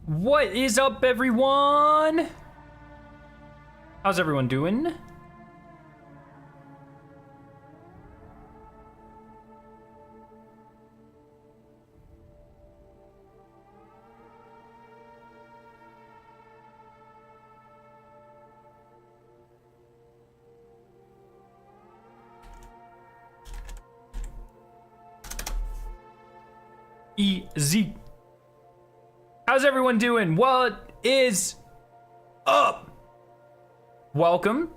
What is up, everyone? How's everyone doing? Easy. How's everyone doing? What is up? Welcome.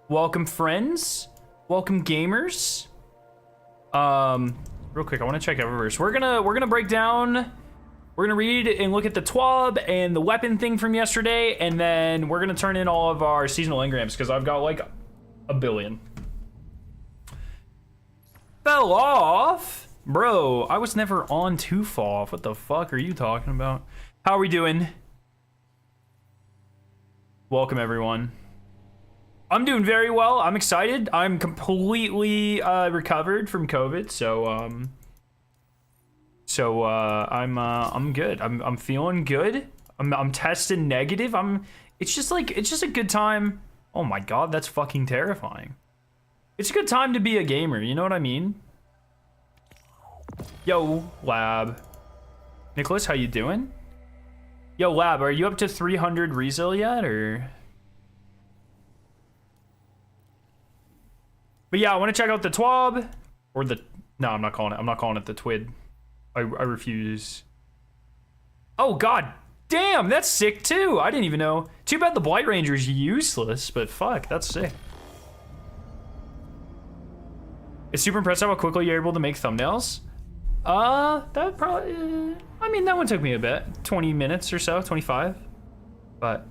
Welcome, friends. Welcome, gamers. Real quick, I want to check Eververse. We're gonna break down. We're gonna read and look at the TWAB and the weapon thing from yesterday, and then we're gonna turn in all of our seasonal engrams because I've got like a billion. Fell off. Bro, I was never on to fall off. What the fuck are you talking about? How are we doing? Welcome, everyone. I'm doing very well. I'm excited. I'm completely recovered from COVID, so I'm good. I'm feeling good. I'm testing negative. It's just a good time. Oh my god, that's fucking terrifying. It's a good time to be a gamer, you know what I mean? Yo, Lab. Nicholas, how you doing? Yo, Lab, are you up to 300 resale yet, or? But yeah, I want to check out the TWAB, or the, no, I'm not calling it the TWID. I refuse. Oh, god damn, that's sick too. I didn't even know. Too bad the Blight Ranger's useless, but fuck, that's sick. It's super impressive how quickly you're able to make thumbnails. That probably, I mean, that one took me a bit, 20 minutes or so, 25, but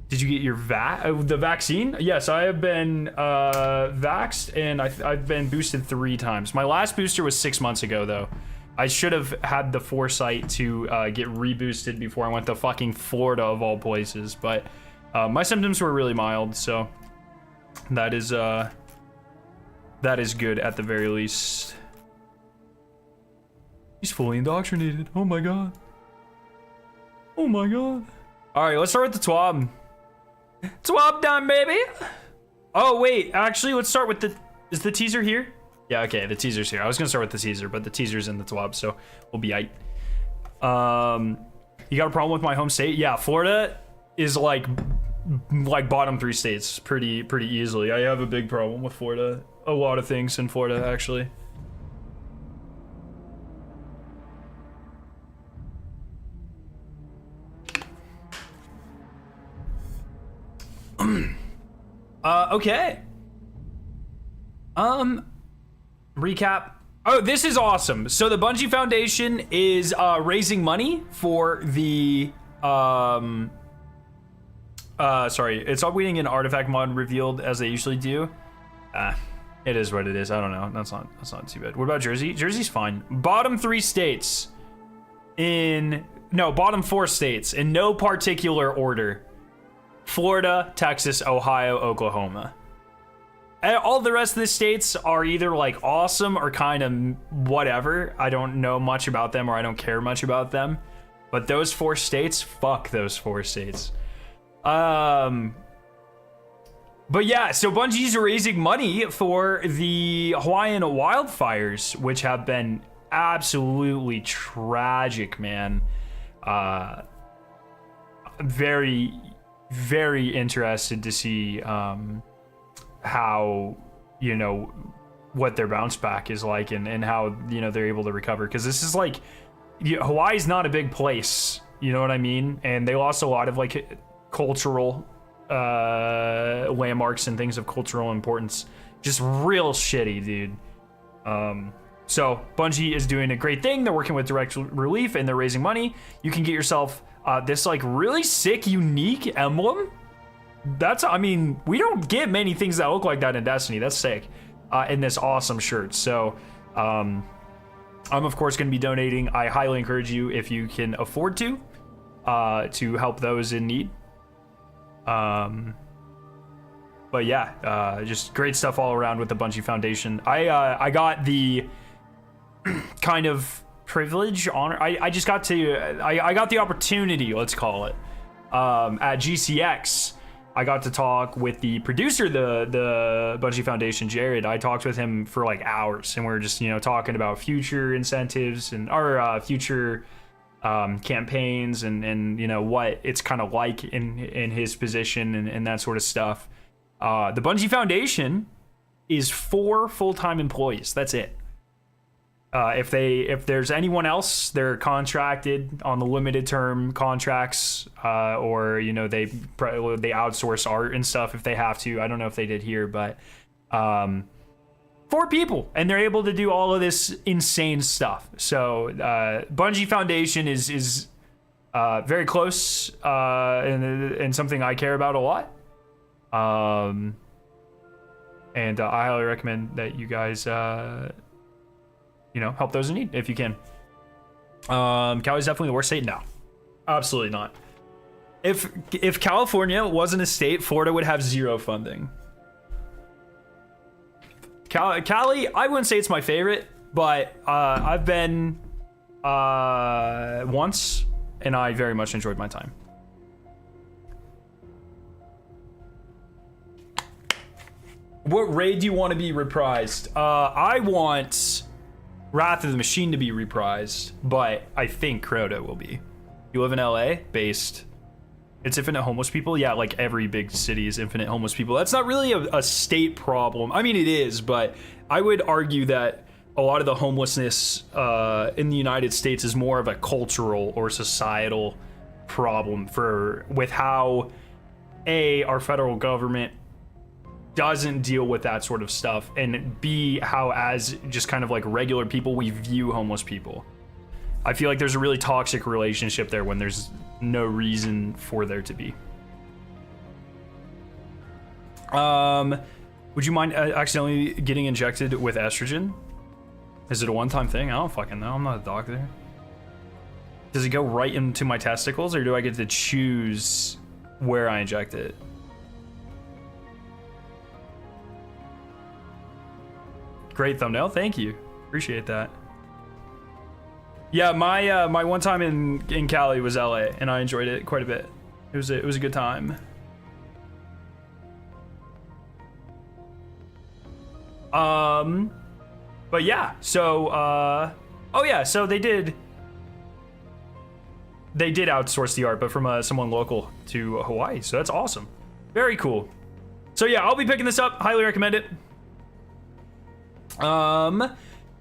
did you get your the vaccine? Yes, I have been, vaxxed, and I've been boosted 3 times. My last booster was 6 months ago, though. I should have had the foresight to, get reboosted before I went to fucking Florida, of all places, but, my symptoms were really mild, so that is good at the very least. He's fully indoctrinated. Oh my god. Oh my god. Alright, let's start with the TWAB. TWAB time, baby! Oh, wait. Actually, let's start with the... Is the teaser here? Yeah, okay, the teaser's here. I was gonna start with the teaser, but the teaser's in the TWAB, so we'll be aight. You got a problem with my home state? Yeah, Florida is like bottom 3 states pretty easily. I have a big problem with Florida. A lot of things in Florida, actually. Okay. Recap. Oh, this is awesome. So the Bungie Foundation is raising money for the sorry, it's upgrading an artifact mod revealed as they usually do. It is what it is. I don't know. That's not too bad. What about Jersey? Jersey's fine. Bottom 3 states bottom 4 states in no particular order. Florida, Texas, Ohio, Oklahoma. And all the rest of the states are either like awesome or kind of whatever. I don't know much about them, or I don't care much about them. But those 4 states, fuck those 4 states. But yeah, so Bungie's raising money for the Hawaiian wildfires, which have been absolutely tragic, man. Very interested to see how, you know, what their bounce back is like, and how, you know, they're able to recover, because this is like, Hawaii's not a big place, you know what I mean, and they lost a lot of like cultural landmarks and things of cultural importance. Just real shitty, dude. So Bungie is doing a great thing. They're working with direct relief, and they're raising money. You can get yourself this like really sick, unique emblem. I mean, we don't get many things that look like that in Destiny. That's sick. In this awesome shirt. So I'm of course going to be donating. I highly encourage you, if you can afford to help those in need. But yeah, just great stuff all around with the Bungie Foundation. I got the kind of privilege, honor. I just got to, I got the opportunity, let's call it, at GCX. I got to talk with the producer, the Bungie Foundation, Jared. I talked with him for like hours, and we were just, you know, talking about future incentives and our future campaigns and you know what it's kind of like in his position and that sort of stuff. The Bungie Foundation is 4 full-time employees. That's it. If there's anyone else, they're contracted on the limited term contracts, or you know they outsource art and stuff if they have to. I don't know if they did here, but 4 people, and they're able to do all of this insane stuff. So Bungie Foundation is very close and something I care about a lot. And I highly recommend that you guys you know, help those in need if you can. Cali's definitely the worst state? No, absolutely not. If California wasn't a state, Florida would have 0 funding. Cali, I wouldn't say it's my favorite, but I've been once, and I very much enjoyed my time. What raid do you want to be reprised? I want Wrath of the Machine to be reprised, but I think Crota will be. You live in LA? Based. It's infinite homeless people? Yeah, like every big city is infinite homeless people. That's not really a state problem. I mean, it is, but I would argue that a lot of the homelessness in the United States is more of a cultural or societal problem with how, our federal government doesn't deal with that sort of stuff, and B, how as just kind of like regular people we view homeless people. I feel like there's a really toxic relationship there when there's no reason for there to be. Would you mind accidentally getting injected with estrogen? Is it a one-time thing? I don't fucking know. I'm not a doctor. Does it go right into my testicles, or do I get to choose where I inject it? Great thumbnail, thank you. Appreciate that. Yeah, my one time in Cali was LA, and I enjoyed it quite a bit. It was a good time. But yeah, so oh yeah, so they did outsource the art, but from someone local to Hawaii. So that's awesome. Very cool. So yeah, I'll be picking this up. Highly recommend it.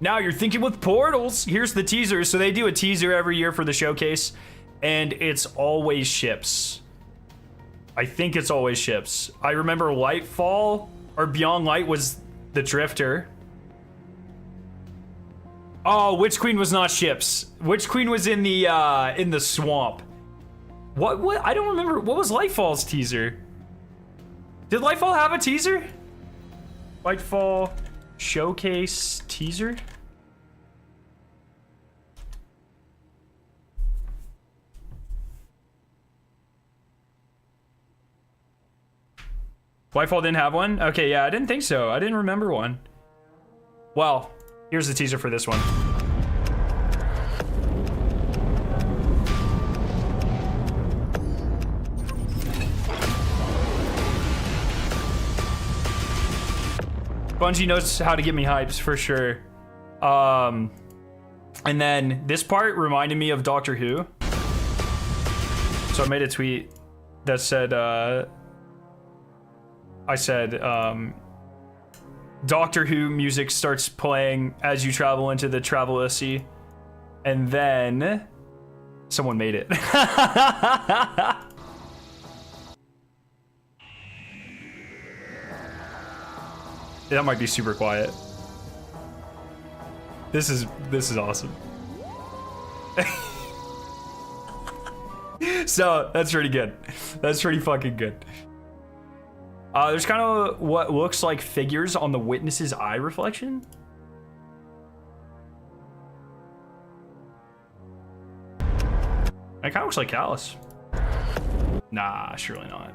Now you're thinking with portals. Here's the teaser. So they do a teaser every year for the showcase, and it's always ships. I think it's always ships. I remember Lightfall or Beyond Light was the Drifter. Oh, Witch Queen was not ships. Witch Queen was in the swamp. What? I don't remember. What was Lightfall's teaser? Did Lightfall have a teaser? Lightfall showcase teaser? Lightfall didn't have one? Okay, yeah, I didn't think so. I didn't remember one. Well, here's the teaser for this one. Bungie knows how to get me hypes for sure. And then this part reminded me of Doctor Who. So I made a tweet that said, I said, Doctor Who music starts playing as you travel into the Travelosi, and then someone made it. That might be super quiet. This is awesome. So that's pretty good. That's pretty fucking good. There's kind of what looks like figures on the witness's eye reflection. It kind of looks like Callus. Nah, surely not.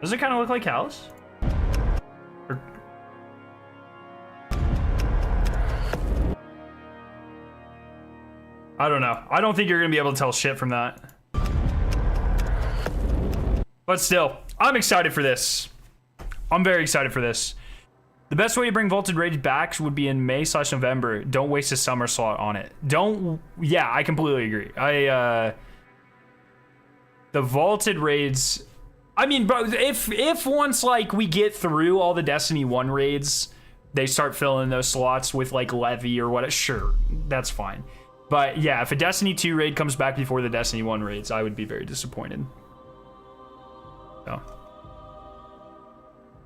Does it kind of look like Callus? I don't know. I don't think you're gonna be able to tell shit from that. But still, I'm excited for this. I'm very excited for this. The best way to bring vaulted raids back would be in May/November. Don't waste a summer slot on it. Yeah, I completely agree. The vaulted raids, I mean, bro, if once like we get through all the Destiny 1 raids, they start filling those slots with like Levy or what, sure, that's fine. But yeah, if a Destiny 2 raid comes back before the Destiny 1 raids, I would be very disappointed. So.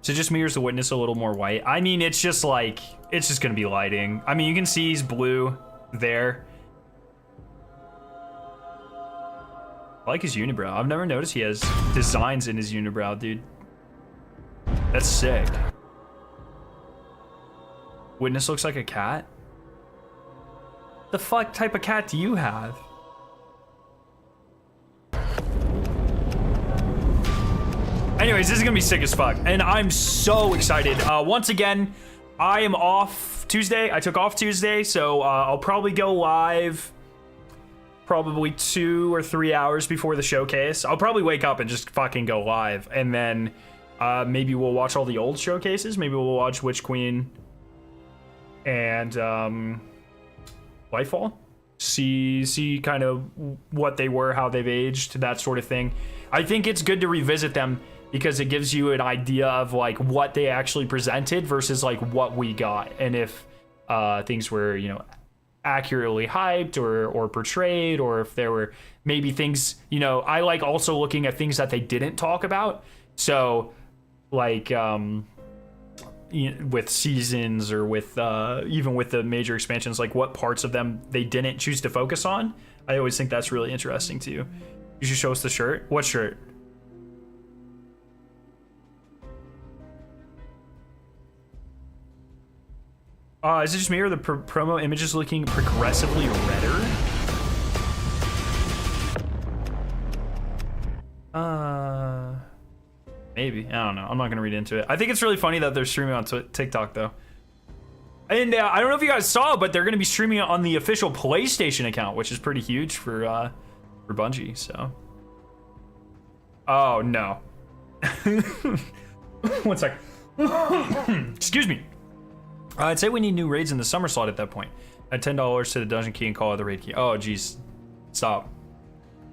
So just mirrors the witness a little more white. I mean, it's just like, it's just gonna be lighting. I mean, you can see he's blue there. I like his unibrow. I've never noticed he has designs in his unibrow, dude. That's sick. Witness looks like a cat? The fuck type of cat do you have? Anyways, this is gonna be sick as fuck, and I'm so excited. Once again, I am off Tuesday. I took off Tuesday, so I'll probably go live probably 2 or 3 hours before the showcase. I'll probably wake up and just fucking go live, and then maybe we'll watch all the old showcases. Maybe we'll watch Witch Queen and Lightfall. See kind of what they were, how they've aged, that sort of thing. I think it's good to revisit them because it gives you an idea of like what they actually presented versus like what we got, and if things were, you know, accurately hyped or portrayed, or if there were maybe things, you know, I like also looking at things that they didn't talk about. So like with seasons or with even with the major expansions, like what parts of them they didn't choose to focus on. I always think that's really interesting too. You should show us the shirt. What shirt? Is it just me or the promo image is looking progressively redder? Maybe. I don't know. I'm not gonna read into it. I think it's really funny that they're streaming on TikTok though. And I don't know if you guys saw, but they're gonna be streaming it on the official PlayStation account, which is pretty huge for Bungie. So. Oh no. 1 sec. Excuse me. I'd say we need new raids in the summer slot at that point. Add $10 to the dungeon key and call it the raid key. Oh, jeez. Stop.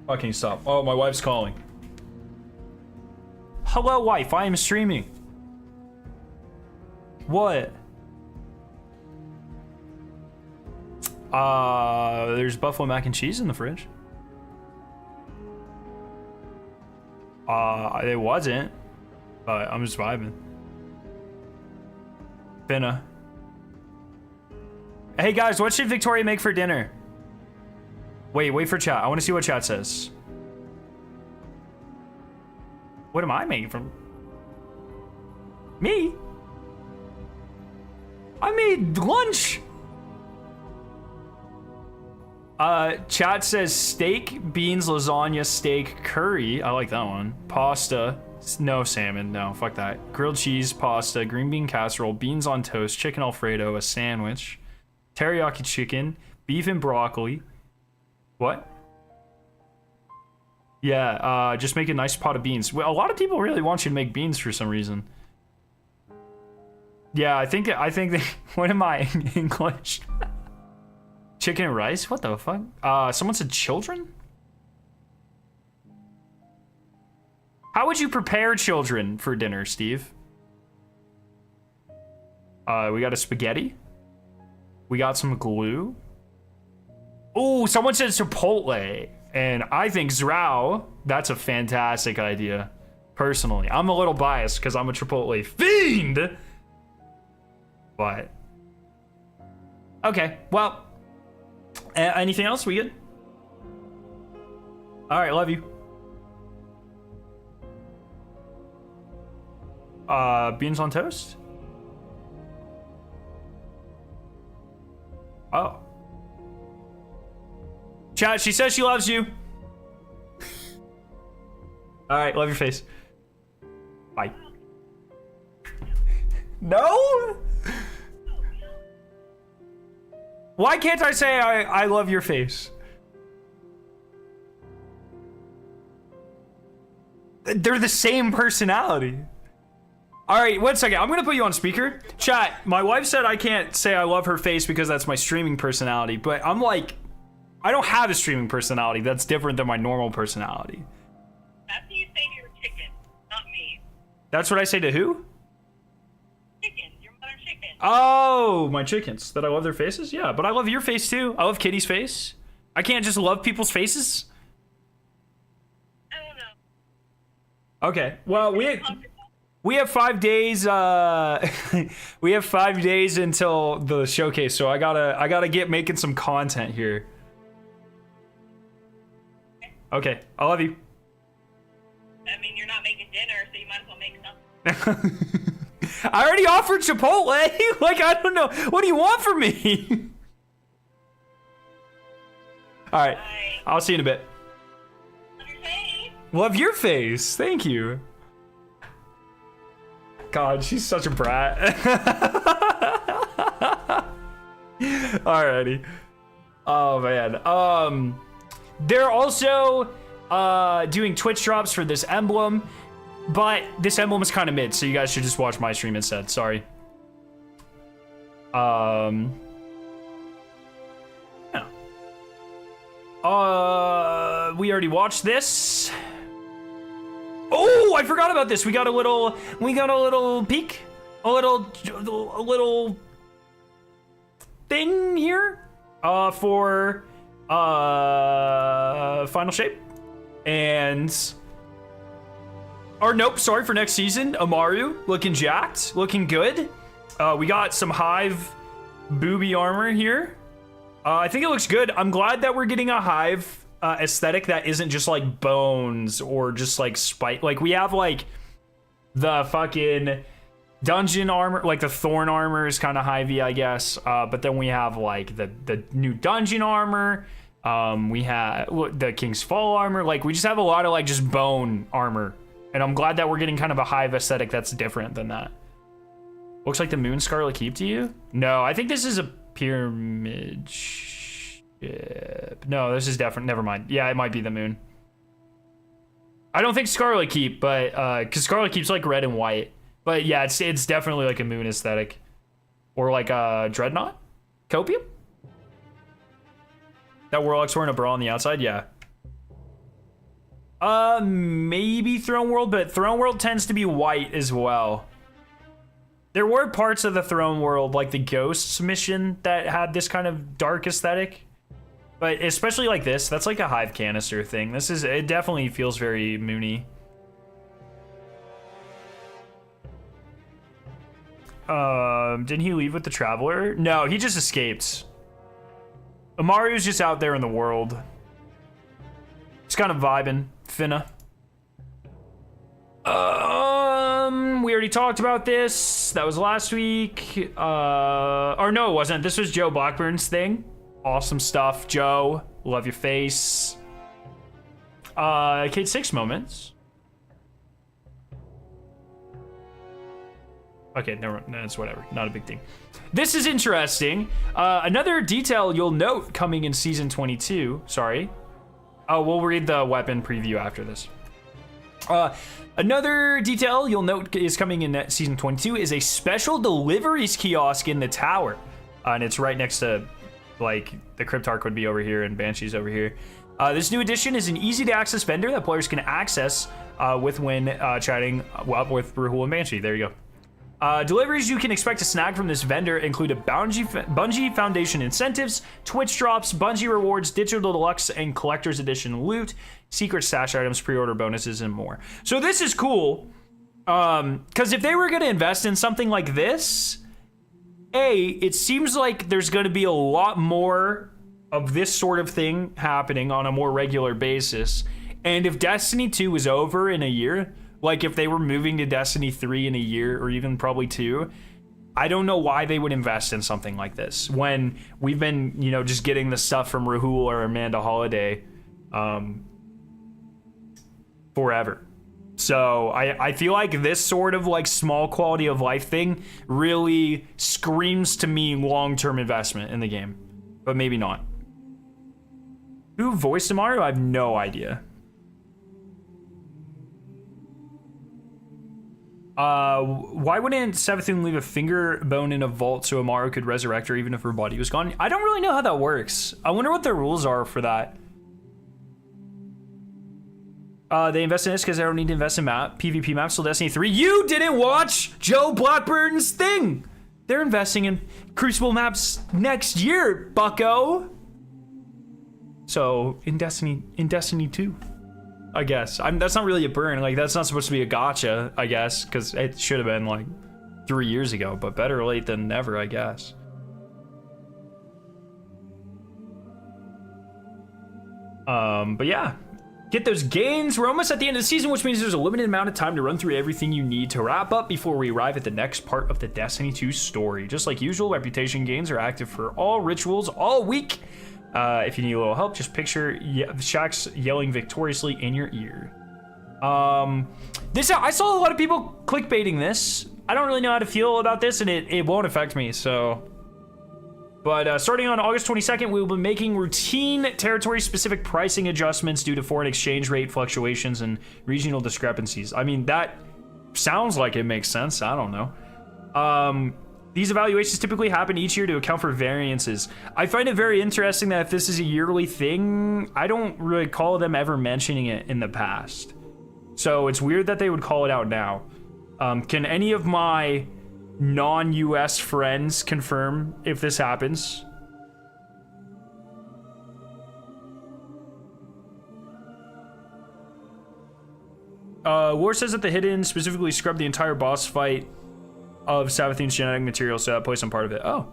Fucking stop. Oh, my wife's calling. Hello, wife. I am streaming. What? There's buffalo mac and cheese in the fridge. It wasn't. But I'm just vibing. Finna. Hey guys, what should Victoria make for dinner? Wait for chat. I want to see what chat says. What am I making from? Me? I made lunch. Chat says steak, beans, lasagna, steak, curry. I like that one. Pasta. No salmon. No, fuck that. Grilled cheese, pasta, green bean casserole, beans on toast, chicken Alfredo, a sandwich, teriyaki chicken, beef and broccoli. What? Yeah, just make a nice pot of beans. Well, a lot of people really want you to make beans for some reason. Yeah, I think they, what am I, English? Chicken and rice? What the fuck? Someone said children? How would you prepare children for dinner, Steve? We got a spaghetti. We got some glue. Oh, someone said Chipotle. And I think Zrao, that's a fantastic idea. Personally, I'm a little biased because I'm a Chipotle fiend. But okay, well, anything else? We good? All right, love you. Beans on toast? Oh. Chat, she says she loves you. All right, love your face. Bye. No? Why can't I say I love your face? They're the same personality. All right, 1 second. I'm gonna put you on speaker. Chat, my wife said I can't say I love her face because that's my streaming personality, but I'm like, I don't have a streaming personality that's different than my normal personality. That's what you say to your chicken, not me. That's what I say to who? Chicken, your mother chicken. Oh, my chickens. That I love their faces? Yeah, but I love your face too. I love Kitty's face. I can't just love people's faces? I don't know. Okay, well, we have 5 days. We have 5 days until the showcase, so I gotta get making some content here. Okay, I love you. I mean, you're not making dinner, so you might as well make something. I already offered Chipotle. Like, I don't know. What do you want from me? All right, Bye. I'll see you in a bit. Love your face. Love your face. Thank you. God, she's such a brat. Alrighty. Oh man. They're also doing Twitch drops for this emblem, but this emblem is kind of mid, so you guys should just watch my stream instead. Sorry. Yeah. We already watched this. Oh, I forgot about this. We got a little peek, a little thing here, for final shape, and or nope, sorry, for next season. Amaru looking jacked, looking good. We got some hive booby armor here. I think it looks good. I'm glad that we're getting a hive aesthetic that isn't just like bones or just like spike. Like we have like the fucking dungeon armor, like the thorn armor is kind of hivey, I guess. But then we have like the new dungeon armor. We have the King's Fall armor. Like we just have a lot of like just bone armor, and I'm glad that we're getting kind of a hive aesthetic that's different than that. Looks like the Moon Scarlet Keep to you? No, I think this is a pyramid ship. No, this is different. Never mind. Yeah, it might be the moon. I don't think Scarlet Keep, but because Scarlet Keep's like red and white. But yeah, it's definitely like a moon aesthetic, or like a Dreadnought, Copium. That Warlock's wearing a bra on the outside. Yeah. Maybe Throne World, but Throne World tends to be white as well. There were parts of the Throne World, like the Ghosts mission, that had this kind of dark aesthetic. But especially like this, that's like a hive canister thing. It definitely feels very moony. Didn't he leave with the Traveler? No, he just escaped. Amaru's just out there in the world. Just kind of vibing. Finna. We already talked about this. That was last week. Or no, it wasn't. This was Joe Blackburn's thing. Awesome stuff, Joe. Love your face. Kate 6 moments. Okay, never. That's whatever. Not a big thing. This is interesting. Another detail you'll note coming in season 22. Sorry. Oh, we'll read the weapon preview after this. Another detail you'll note is coming in season 22 is a special deliveries kiosk in the tower. And it's right next to, like, the Cryptarch would be over here and Banshee's over here. This new addition is an easy-to-access vendor that players can access with when chatting with Rahul and Banshee. There you go. Deliveries you can expect to snag from this vendor include a Bungie Foundation incentives, Twitch drops, Bungie rewards, digital deluxe and collector's edition loot, secret stash items, pre-order bonuses, and more. So this is cool, because if they were going to invest in something like this, it seems like there's going to be a lot more of this sort of thing happening on a more regular basis. And if Destiny 2 is over in a year, like if they were moving to Destiny 3 in a year or even probably 2, I don't know why they would invest in something like this when we've been, just getting the stuff from Rahul or Amanda Holiday forever. So I feel like this sort of like small quality of life thing really screams to me long-term investment in the game, but maybe not. Who voiced Amaru? I have no idea. Why wouldn't Savathun leave a finger bone in a vault so Amaru could resurrect her even if her body was gone? I don't really know how that works. I wonder what the rules are for that. They invest in this because they don't need to invest in PvP maps till Destiny 3. You didn't watch Joe Blackburn's thing! They're investing in Crucible maps next year, bucko! So, in Destiny 2. I guess. That's not really a burn. Like, that's not supposed to be a gotcha, I guess, because it should have been, like, 3 years ago. But better late than never, I guess. But yeah. Get those gains. We're almost at the end of the season, which means there's a limited amount of time to run through everything you need to wrap up before we arrive at the next part of the Destiny 2 story. Just like usual, reputation gains are active for all rituals all week. If you need a little help, just picture Shaxx yelling victoriously in your ear. I saw a lot of people clickbaiting this. I don't really know how to feel about this, and it won't affect me, so... But starting on August 22nd, we will be making routine territory-specific pricing adjustments due to foreign exchange rate fluctuations and regional discrepancies. I mean, that sounds like it makes sense. I don't know. These evaluations typically happen each year to account for variances. I find it very interesting that if this is a yearly thing, I don't recall them ever mentioning it in the past. So it's weird that they would call it out now. Can any of my non-US friends confirm if this happens? War says that the hidden specifically scrubbed the entire boss fight of Savathun's genetic material, so that plays some part of it. Oh.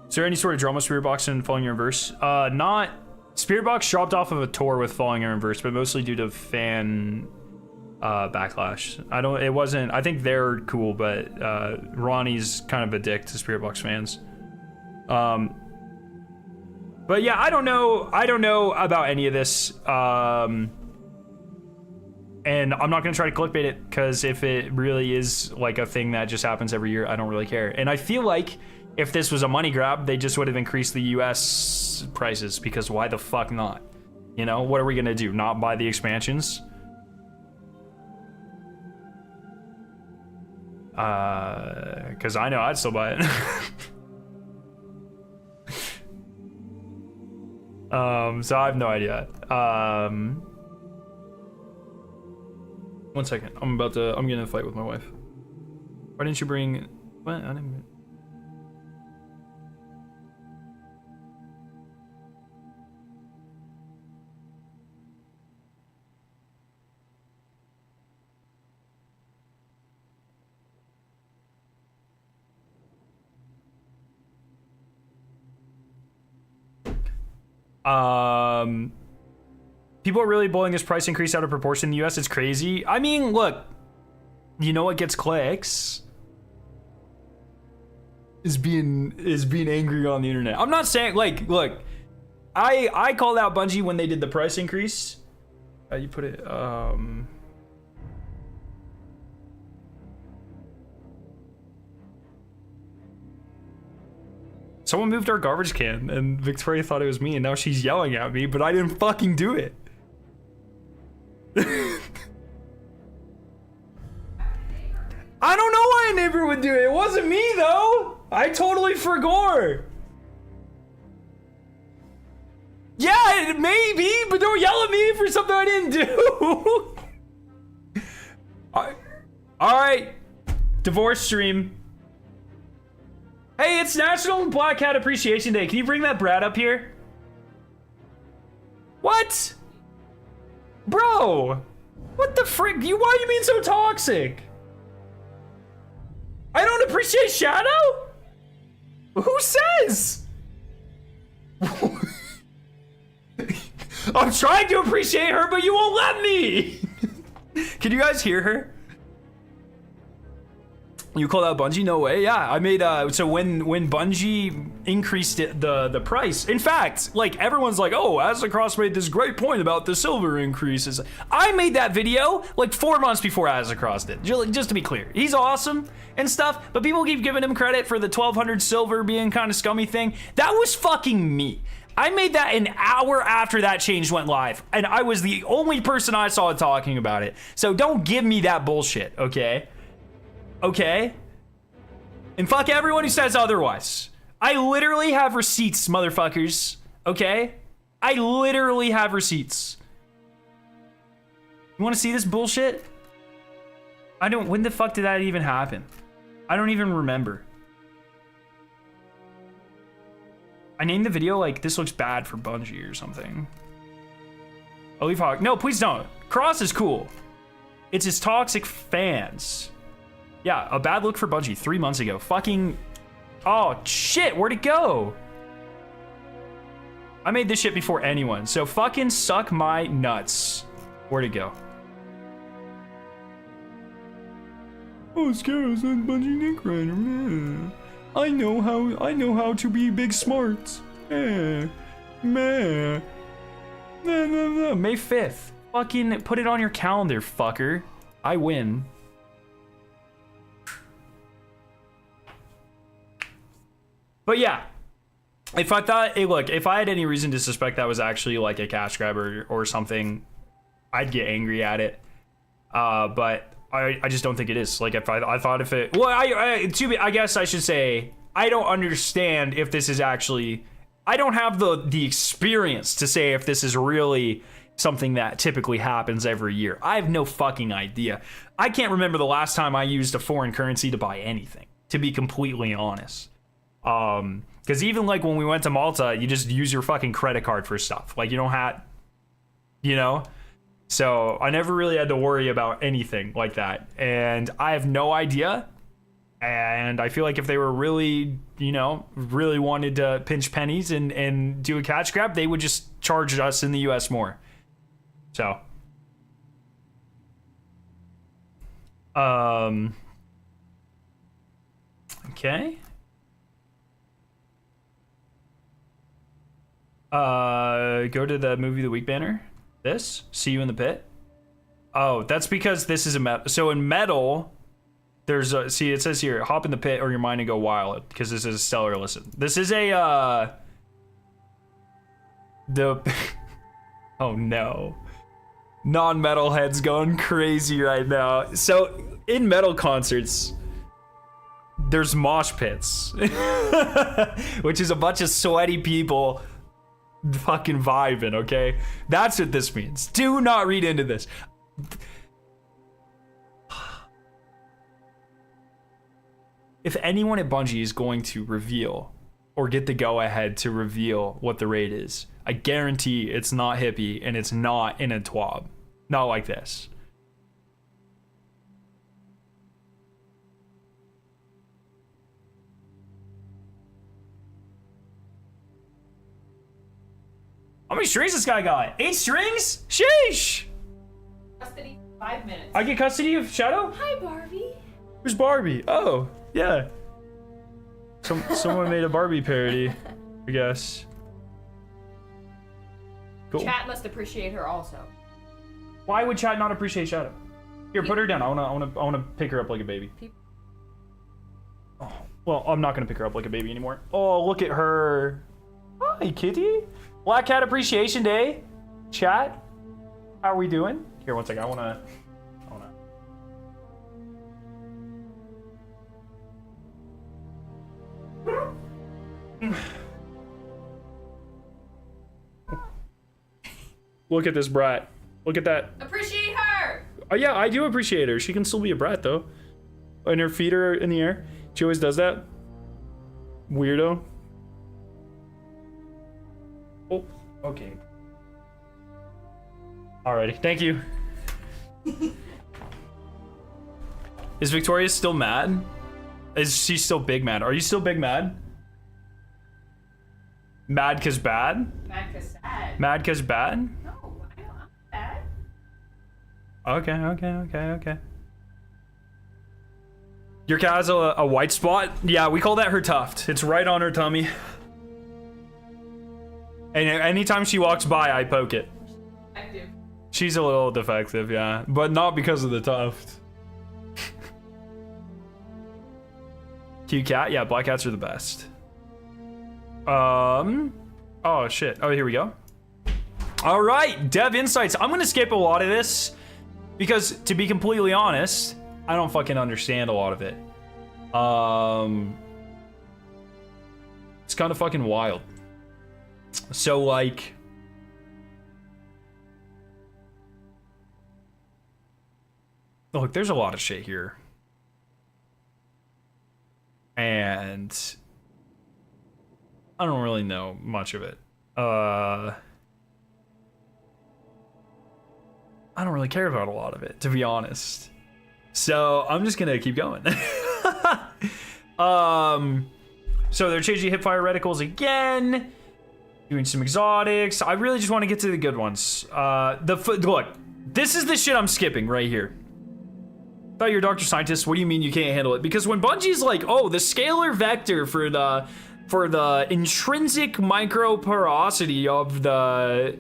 Is there any sort of drama Spirit Box in Falling in Reverse? Not... Spirit Box dropped off of a tour with Falling in Reverse, but mostly due to fan backlash. I think they're cool, but Ronnie's kind of a dick to Spirit Box fans. But yeah, I don't know about any of this. And I'm not going to try to clickbait it, because if it really is like a thing that just happens every year, I don't really care. And I feel like if this was a money grab, they just would have increased the US prices, because why the fuck not? You know, what are we going to do? Not buy the expansions? Because I know I'd still buy it. So I have no idea. One second. I'm getting in a fight with my wife. Why didn't you bring... What? I didn't... People are really blowing this price increase out of proportion in the US. It's crazy. I mean, look, you know what gets clicks? Is being angry on the internet. I'm not saying, like, look, I called out Bungie when they did the price increase. You put it, someone moved our garbage can, and Victoria thought it was me, and now she's yelling at me, but I didn't fucking do it. I don't know why a neighbor would do it. It wasn't me, though. I totally forgot. Yeah, maybe, but don't yell at me for something I didn't do. All right. Divorce stream. Hey, it's National Black Cat Appreciation Day. Can you bring that Brad up here? What? Bro, what the frick? Why are you being so toxic? I don't appreciate Shadow? Who says? I'm trying to appreciate her, but you won't let me. Can you guys hear her? You called out Bungie? No way. Yeah, I made so when Bungie increased the price. In fact, like, everyone's like, "Oh, Azakross made this great point about the silver increases." I made that video like 4 months before Azakross did. Just to be clear, he's awesome and stuff, but people keep giving him credit for the 1200 silver being kind of scummy thing. That was fucking me. I made that an hour after that change went live, and I was the only person I saw talking about it. So don't give me that bullshit, okay? Okay? And fuck everyone who says otherwise. I literally have receipts, motherfuckers. Okay? I literally have receipts. You want to see this bullshit? When the fuck did that even happen? I don't even remember. I named the video like, this looks bad for Bungie or something. Olive Hawk. No, please don't. Cross is cool. It's his toxic fans. Yeah, a bad look for Bungie 3 months ago. Fucking... Oh, shit, where'd it go? I made this shit before anyone, so fucking suck my nuts. Where'd it go? Oh, Scaros on Bungie Nick Rider, man. I know how to be big smarts. Meh. Meh. Nah. May 5th. Fucking put it on your calendar, fucker. I win. But yeah, if I thought, hey, look, if I had any reason to suspect that was actually like a cash grab or something, I'd get angry at it. But I just don't think it is. Like, if I thought if it, well, I guess I should say, I don't understand if this is actually, I don't have the experience to say if this is really something that typically happens every year. I have no fucking idea. I can't remember the last time I used a foreign currency to buy anything, to be completely honest. Because even like when we went to Malta, you just use your fucking credit card for stuff. Like, you don't have, you know? So I never really had to worry about anything like that. And I have no idea. And I feel like if they were really, you know, really wanted to pinch pennies and do a catch grab, they would just charge us in the US more. So. Okay. Go to the movie of the week banner. This, see you in the pit. Oh, that's because this is a metal. So in metal, there's a, see, it says here, hop in the pit or your mind and go wild, because this is a stellar listen. This is a, oh no. Non-metal heads going crazy right now. So in metal concerts, there's mosh pits, which is a bunch of sweaty people fucking vibing, okay? That's what this means. Do not read into this. If anyone at Bungie is going to reveal or get the go-ahead to reveal what the raid is, I guarantee it's not hippie and it's not in a twab. Not like this. How many strings this guy got? 8 strings? Sheesh! Custody, 5 minutes. I get custody of Shadow? Hi, Barbie. Who's Barbie? Oh, yeah. Someone made a Barbie parody, I guess. Cool. Chat must appreciate her also. Why would chat not appreciate Shadow? Here, put her down. I wanna pick her up like a baby. Oh, well, I'm not gonna pick her up like a baby anymore. Oh, look at her. Hi, kitty. Black Cat Appreciation Day. Chat, how are we doing? Here, one second. I wanna. Look at this brat. Look at that. Appreciate her! Oh yeah, I do appreciate her. She can still be a brat though. And her feet are in the air. She always does that. Weirdo. Oh, okay. Alrighty, thank you. Is Victoria still mad? Is she still big mad? Are you still big mad? Mad cause bad? Mad cause sad. Mad cause bad? No, I'm bad. Okay. Your cat has a white spot? Yeah, we call that her tuft. It's right on her tummy. And anytime she walks by, I poke it. Active. She's a little defective, yeah. But not because of the tuft. Cute cat? Yeah, black cats are the best. Oh shit. Oh, here we go. All right, Dev Insights. I'm gonna skip a lot of this because, to be completely honest, I don't fucking understand a lot of it. It's kind of fucking wild. So like, look, there's a lot of shit here. And I don't really know much of it. I don't really care about a lot of it, to be honest. So I'm just gonna keep going. So they're changing hipfire reticles again, doing some exotics. I really just want to get to the good ones. Look, this is the shit I'm skipping right here. Thought you're a doctor scientist. What do you mean you can't handle it? Because when Bungie's like, oh, the scalar vector for the intrinsic microporosity of the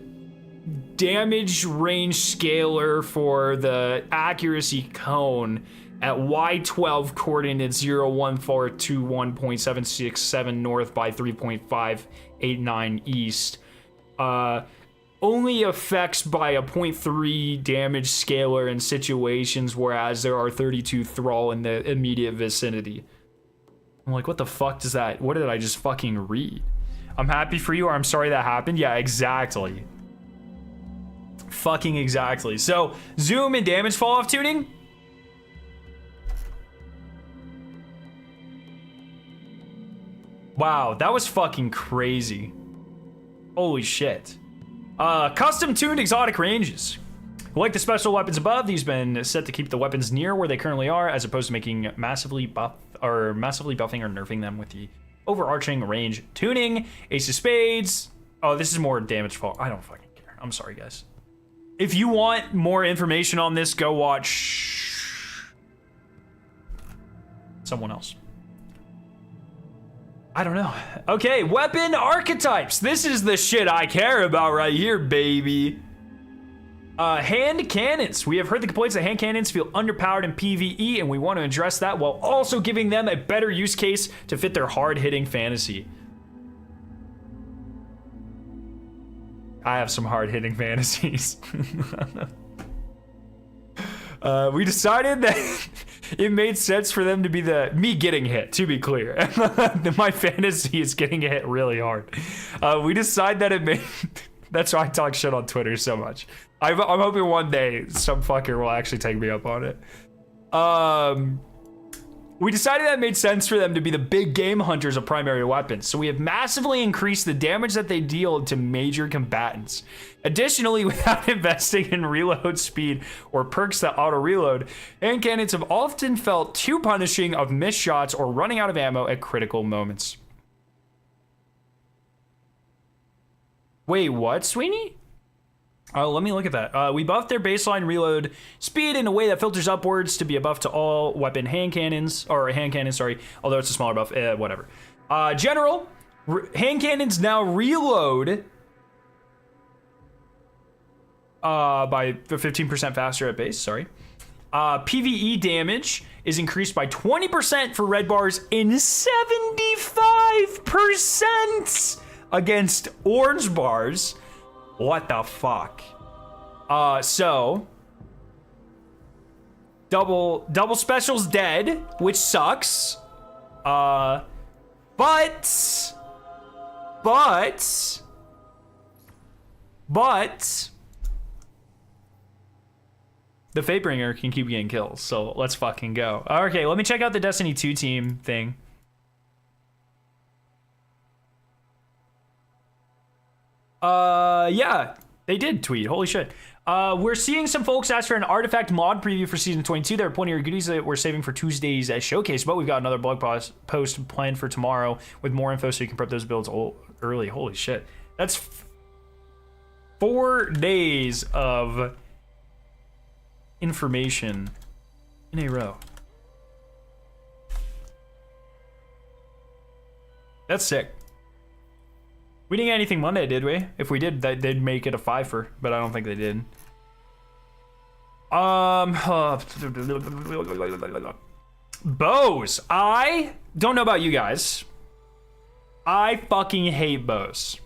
damage range scalar for the accuracy cone at Y12 coordinates 01421.767 north by 3.589 east, only affects by a 0.3 damage scalar in situations, whereas there are 32 thrall in the immediate vicinity. I'm like, what the fuck does that? What did I just fucking read? I'm happy for you, or I'm sorry that happened. Yeah, exactly. Fucking exactly. So, zoom and damage fall off tuning. Wow, that was fucking crazy. Holy shit. Custom tuned exotic ranges. Like the special weapons above, these been set to keep the weapons near where they currently are, as opposed to making massively buffing or nerfing them with the overarching range tuning. Ace of Spades. Oh, this is more damage fall. I don't fucking care. I'm sorry, guys. If you want more information on this, go watch someone else. I don't know. Okay, weapon archetypes. This is the shit I care about right here, baby. Hand cannons. We have heard the complaints that hand cannons feel underpowered in PvE, and we want to address that while also giving them a better use case to fit their hard-hitting fantasy. I have some hard-hitting fantasies. We decided that it made sense for them to be me getting hit, to be clear. My fantasy is getting hit really hard. We decided that it made... That's why I talk shit on Twitter so much. I'm hoping one day some fucker will actually take me up on it. We decided that it made sense for them to be the big game hunters of primary weapons, so we have massively increased the damage that they deal to major combatants. Additionally, without investing in reload speed or perks that auto-reload, hand cannons have often felt too punishing of missed shots or running out of ammo at critical moments. Wait, what, Sweeney? Oh, let me look at that. We buffed their baseline reload speed in a way that filters upwards to be a buff to all weapon hand cannons, although it's a smaller buff, whatever. General, hand cannons now reload by 15% faster at base, PvE damage is increased by 20% for red bars and 75% against orange bars. What the fuck? So double special's dead, which sucks. But the Fatebringer can keep getting kills, so let's fucking go. Okay, let me check out the Destiny 2 team thing. Yeah, they did tweet. Holy shit. We're seeing some folks ask for an artifact mod preview for season 22. There are plenty of goodies that we're saving for Tuesday's showcase, but we've got another blog post planned for tomorrow with more info so you can prep those builds early. Holy shit. That's 4 days of information in a row. That's sick. We didn't get anything Monday, did we? If we did, they'd make it a 5-fer, but I don't think they did. Bows. I don't know about you guys. I fucking hate bows.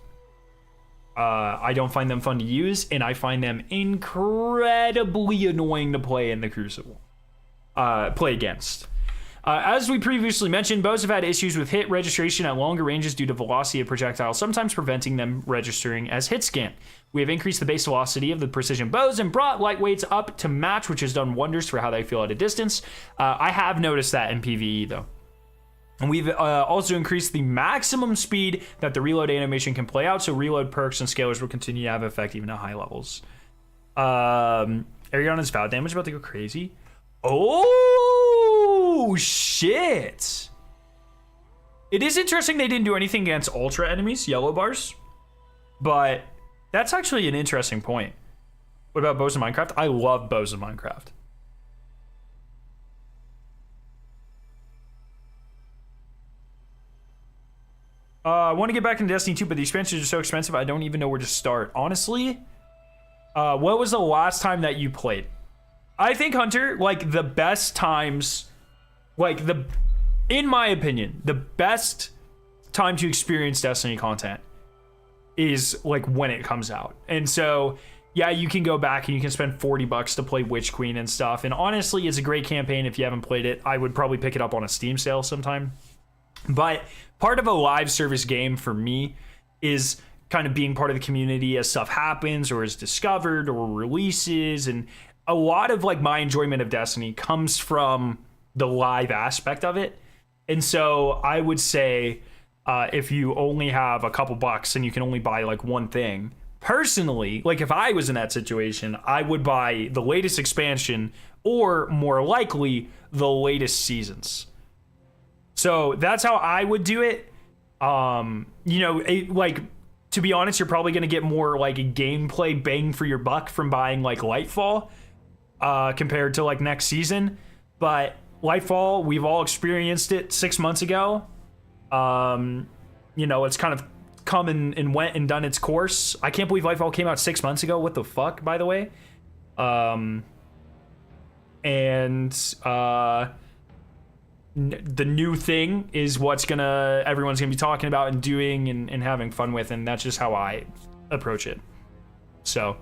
I don't find them fun to use, and I find them incredibly annoying to play in the Crucible. play against. As we previously mentioned, bows have had issues with hit registration at longer ranges due to velocity of projectiles, sometimes preventing them registering as hit scan. We have increased the base velocity of the precision bows and brought lightweights up to match, which has done wonders for how they feel at a distance. I have noticed that in PvE though. And we've also increased the maximum speed that the reload animation can play out, so reload perks and scalers will continue to have effect even at high levels. Ariana's Vow damage about to go crazy. Oh, shit. It is interesting they didn't do anything against ultra enemies, yellow bars. But that's actually an interesting point. What about bows in Minecraft? I love bows in Minecraft. I want to get back into Destiny 2, but the expansions are so expensive, I don't even know where to start. Honestly, what was the last time that you played? I think, Hunter, like, the best times, like, in my opinion, the best time to experience Destiny content is, like, when it comes out. And so, yeah, you can go back and you can spend $40 to play Witch Queen and stuff. And honestly, it's a great campaign. If you haven't played it, I would probably pick it up on a Steam sale sometime. But part of a live service game for me is kind of being part of the community as stuff happens or is discovered or releases. And a lot of like my enjoyment of Destiny comes from the live aspect of it. And so I would say if you only have a couple bucks and you can only buy like one thing, personally, like if I was in that situation, I would buy the latest expansion or more likely the latest seasons. So that's how I would do it. You know, like, to be honest, you're probably going to get more like a gameplay bang for your buck from buying like Lightfall compared to like next season. But Lightfall, we've all experienced it 6 months ago. You know, it's kind of come and went and done its course. I can't believe Lightfall came out 6 months ago. What the fuck, by the way? The new thing is what's everyone's gonna be talking about and doing and having fun with, and that's just how I approach it. So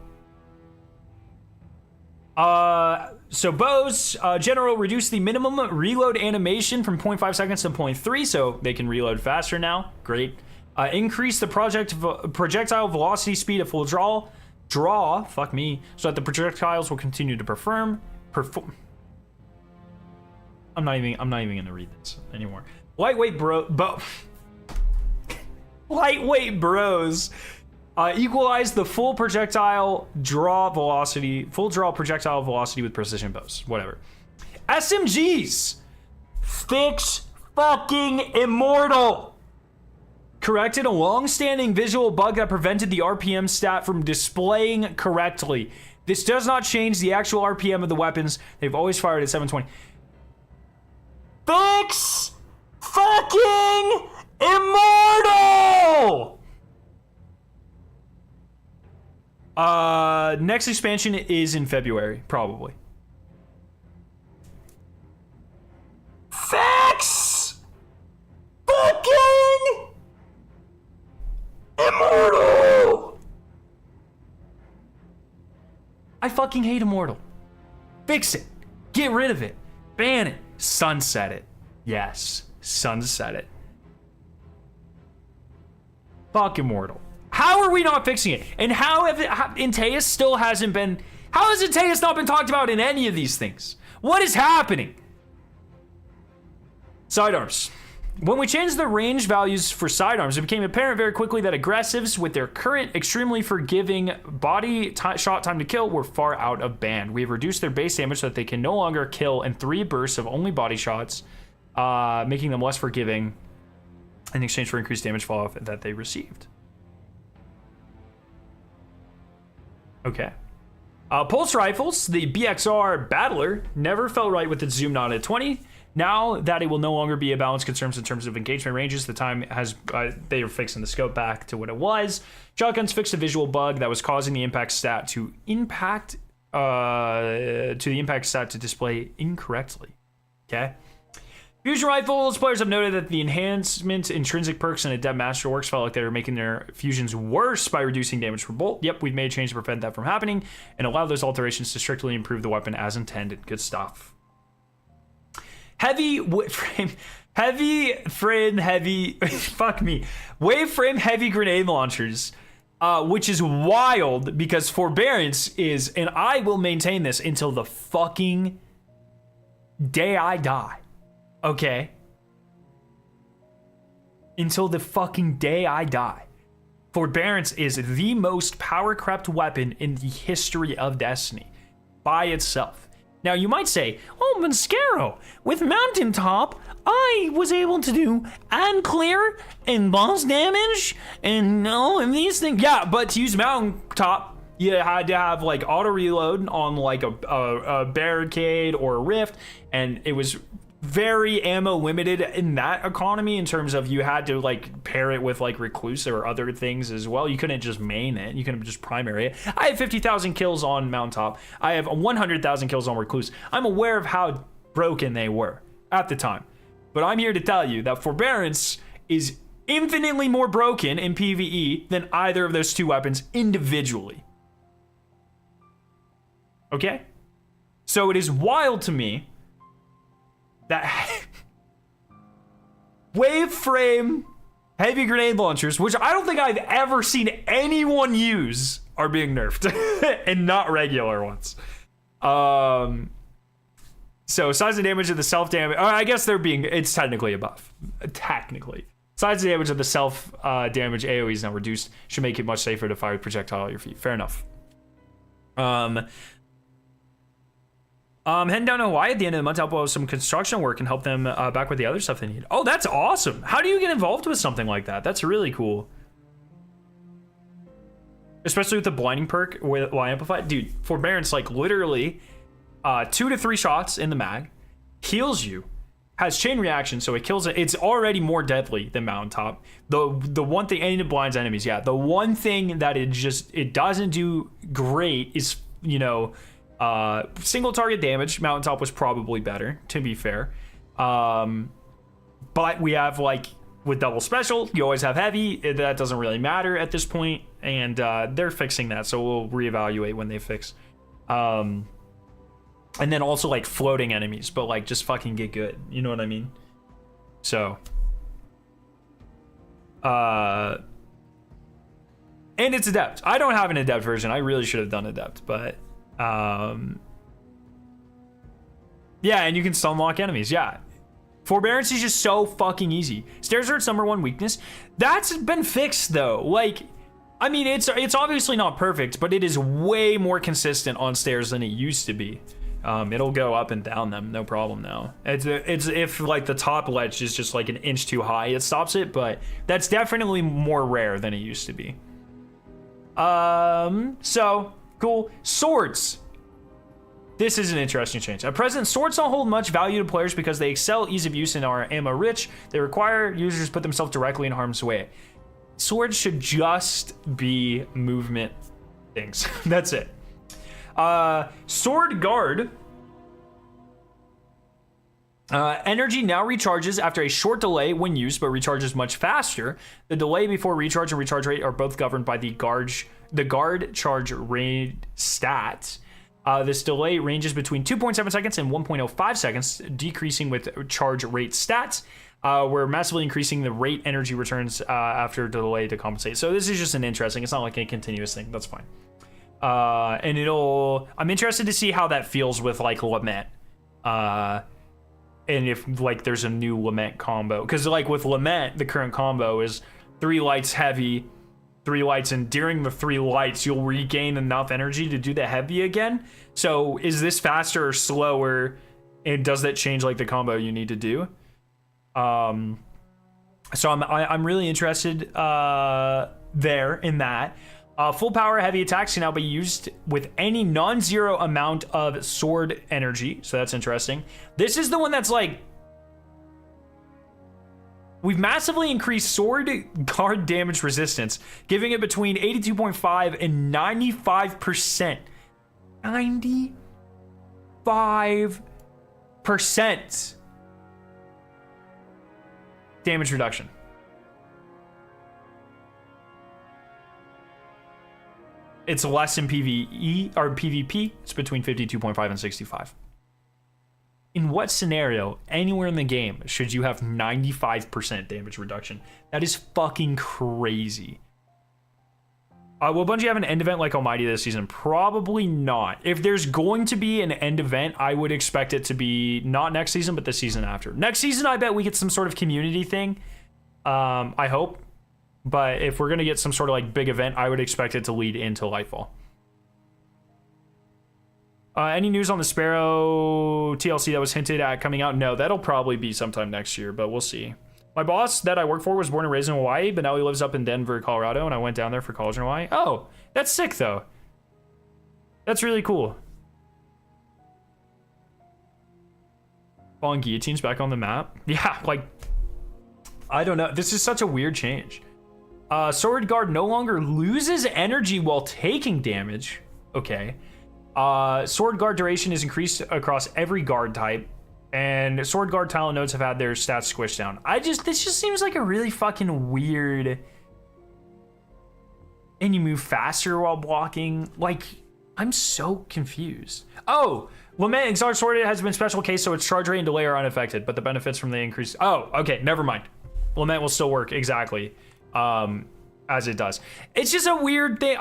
bows, general, reduce the minimum reload animation from 0.5 seconds to 0.3, so they can reload faster now. Great. Increase the projectile velocity speed at full draw, fuck me, so that the projectiles will continue to perform. I'm not even gonna read this anymore. Lightweight bros equalize the full projectile projectile velocity with precision bows. Whatever. SMGs fix fucking immortal. Corrected a long-standing visual bug that prevented the RPM stat from displaying correctly. This does not change the actual RPM of the weapons. They've always fired at 720. Fix fucking immortal! Next expansion is in February, probably. Fix fucking immortal! I fucking hate immortal. Fix it. Get rid of it. Ban it. Sunset it. Yes, sunset it. Fuck immortal. How are we not fixing it? And how Antaeus still hasn't been... How has Antaeus not been talked about in any of these things? What is happening? Sidearms. When we changed the range values for sidearms, it became apparent very quickly that aggressives with their current extremely forgiving body shot time to kill were far out of band. We have reduced their base damage so that they can no longer kill in 3 bursts of only body shots, making them less forgiving in exchange for increased damage falloff that they received. Okay. Pulse rifles, the BXR Battler never felt right with its zoom not at 20. Now that it will no longer be a balance concerns in terms of engagement ranges, the time has they are fixing the scope back to what it was. Shotguns fixed a visual bug that was causing the impact stat to display incorrectly. Okay. Fusion rifles, players have noted that the enhancement, intrinsic perks, and Adept Masterworks felt like they were making their fusions worse by reducing damage per bolt. Yep, we've made a change to prevent that from happening and allow those alterations to strictly improve the weapon as intended. Good stuff. heavy frame, fuck me, wave frame heavy grenade launchers, which is wild because forbearance is, and I will maintain this until the fucking day I die. Okay? Until the fucking day I die. Forbearance is the most power crept weapon in the history of Destiny by itself. Now you might say, oh, Mascaro, with Mountaintop, I was able to do and clear and boss damage and and these things. Yeah, but to use Mountaintop, you had to have like auto reload on like a barricade or a rift, and it was very ammo limited in that economy in terms of you had to like pair it with like recluse or other things as well. You couldn't just main it, you couldn't just primary it. I have 50,000 kills on Mountaintop. I have 100,000 kills on recluse. I'm aware of how broken they were at the time, but I'm here to tell you that forbearance is infinitely more broken in PvE than either of those two weapons individually. Okay, so it is wild to me that wave frame heavy grenade launchers, which I don't think I've ever seen anyone use, are being nerfed and not regular ones. So size and damage of the self damage, I guess it's technically a buff. Technically. Size and damage of the self damage AoE is now reduced. Should make it much safer to fire with projectile at your feet. Fair enough. Heading down to Hawaii at the end of the month to help with some construction work and help them back with the other stuff they need. Oh, that's awesome. How do you get involved with something like that? That's really cool. Especially with the blinding perk with amplified. Dude, forbearance, like literally 2 to 3 shots in the mag, heals you, has chain reaction, so it kills it. It's already more deadly than Mountaintop. The one thing, and it blinds enemies, yeah. The one thing that it doesn't do great is, single target damage. Mountaintop was probably better, to be fair. But we have, like, with double special, you always have heavy. That doesn't really matter at this point, and they're fixing that, so we'll reevaluate when they fix. And then also, like, floating enemies, but, like, just fucking get good. You know what I mean? So. And it's Adept. I don't have an Adept version. I really should have done Adept, but... yeah, and you can stun lock enemies. Yeah, forbearance is just so fucking easy. Stairs are its #1 weakness. That's been fixed though. Like, I mean, it's obviously not perfect, but it is way more consistent on stairs than it used to be. It'll go up and down them, no problem now. It's if like the top ledge is just like an inch too high, it stops it, but that's definitely more rare than it used to be. So cool. Swords. This is an interesting change. At present, swords don't hold much value to players because they excel ease of use and are ammo rich. They require users to put themselves directly in harm's way. Swords should just be movement things. That's it. Sword guard. Energy now recharges after a short delay when used, but recharges much faster. The delay before recharge and recharge rate are both governed by the guard charge rate stat. This delay ranges between 2.7 seconds and 1.05 seconds, decreasing with charge rate stats. We're massively increasing the rate energy returns after delay to compensate. So this is just an interesting, it's not like a continuous thing. That's fine. And I'm interested to see how that feels with like Lament. And if like there's a new Lament combo. Because like with Lament, the current combo is 3 lights heavy, 3 lights, and during the 3 lights you'll regain enough energy to do the heavy again. So is this faster or slower, and does that change like the combo you need to do? So I'm really interested there in that. Full power heavy attacks can now be used with any non-zero amount of sword energy, so that's interesting. This is the one that's like, we've massively increased sword guard damage resistance, giving it between 82.5 and 95%. 95% damage reduction. It's less in PvE or PvP. It's between 52.5 and 65. In what scenario, anywhere in the game, should you have 95% damage reduction? That is fucking crazy. Will Bungie have an end event like Almighty this season? Probably not. If there's going to be an end event, I would expect it to be not next season, but the season after. Next season, I bet we get some sort of community thing. I hope. But if we're going to get some sort of like big event, I would expect it to lead into Lightfall. Any news on the Sparrow TLC that was hinted at coming out? No, that'll probably be sometime next year, but we'll see. My boss that I work for was born and raised in Hawaii, but now he lives up in Denver, Colorado, and I went down there for college in Hawaii. Oh, that's sick, though. That's really cool. Fallen Guillotine's back on the map. Yeah, like, I don't know. This is such a weird change. Sword Guard no longer loses energy while taking damage. Okay. Sword Guard duration is increased across every guard type. And Sword Guard talent nodes have had their stats squished down. This just seems like a really fucking weird. And you move faster while blocking. Like, I'm so confused. Oh, Lament Exalt Sword has been special case, so its charge rate and delay are unaffected, but the benefits from the increase. Oh, okay, never mind. Lament will still work exactly as it does. It's just a weird thing.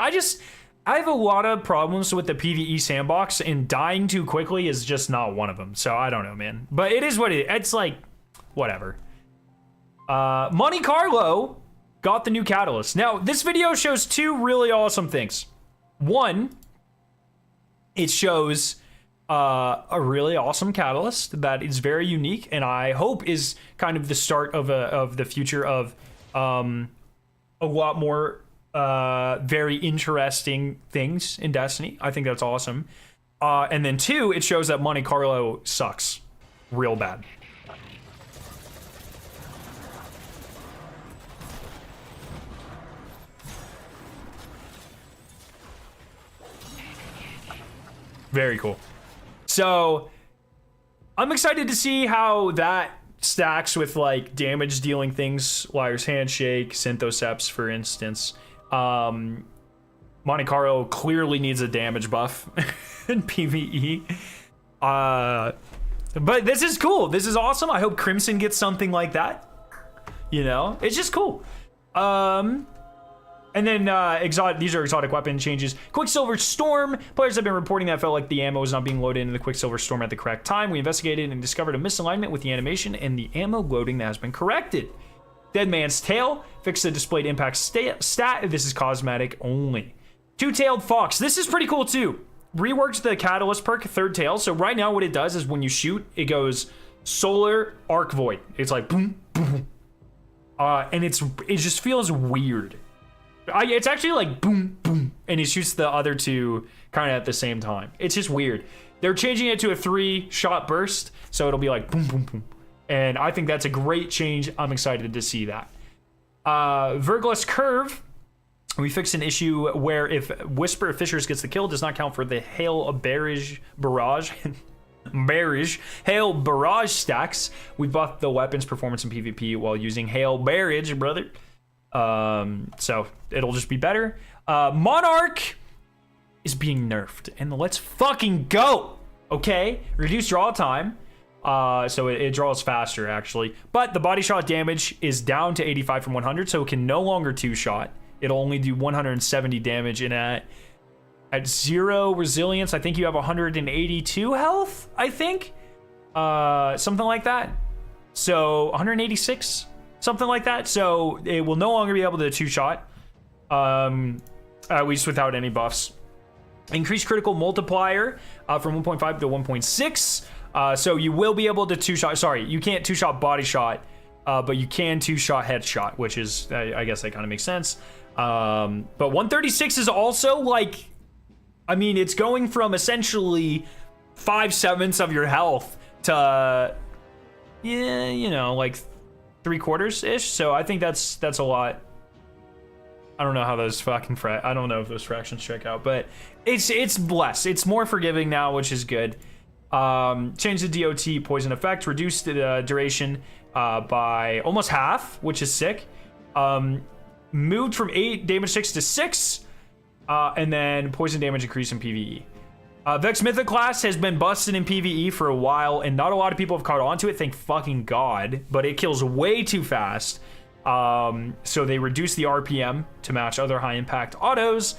I have a lot of problems with the PvE sandbox, and dying too quickly is just not one of them. So I don't know, man. But it is what it is. It's like, whatever. Monte Carlo got the new catalyst. Now, this video shows two really awesome things. One, it shows a really awesome catalyst that is very unique, and I hope is kind of the start of the future of a lot more very interesting things in Destiny. I think that's awesome. And then two, it shows that Monte Carlo sucks real bad. Very cool. So I'm excited to see how that stacks with like damage dealing things, Liar's Handshake, Synthoceps, for instance. Monte Carlo clearly needs a damage buff in PvE. But this is cool. This is awesome. I hope Crimson gets something like that. You know, it's just cool. And then these are exotic weapon changes. Quicksilver Storm. Players have been reporting that it felt like the ammo was not being loaded into the Quicksilver Storm at the correct time. We investigated and discovered a misalignment with the animation and the ammo loading that has been corrected. Dead Man's Tail. Fix the displayed impact stat. This is cosmetic only. Two-Tailed Fox. This is pretty cool too. Reworks the Catalyst perk, Third Tail. So right now what it does is when you shoot, it goes Solar Arc Void. It's like boom, boom. And it just feels weird. It's actually like boom, boom. And he shoots the other two kind of at the same time. It's just weird. They're changing it to a 3-shot burst. So it'll be like boom, boom, boom. And I think that's a great change. I'm excited to see that. Vergless Curve. We fixed an issue where if Whisper of Fissures gets the kill, it does not count for the Hail Barrage Hail Barrage stacks. We buffed the weapon's performance in PvP while using Hail Barrage, brother. So it'll just be better. Monarch is being nerfed. And let's fucking go. Okay? Reduce draw time. So it draws faster, actually. But the body shot damage is down to 85 from 100, so it can no longer 2-shot. It'll only do 170 damage, and at 0 resilience, I think you have 182 health, I think? Something like that. So 186, something like that. So it will no longer be able to 2-shot, at least without any buffs. Increased critical multiplier from 1.5 to 1.6. So you will be able to 2-shot. Sorry, you can't 2-shot body shot, but you can 2-shot headshot, which is, I guess that kind of makes sense. But 136 is also like, I mean, it's going from essentially 5/7 of your health to, yeah, you know, like 3/4 ish. So I think that's a lot. I don't know how those fucking I don't know if those fractions check out, but it's less. It's more forgiving now, which is good. Change the DOT poison effect, reduce the duration by almost half, which is sick. Moved from 8 damage 6 to 6, and then poison damage increase in PvE. Vex Mythic class has been busted in PvE for a while, and not a lot of people have caught on to it, thank fucking God, but it kills way too fast. So they reduced the RPM to match other high impact autos,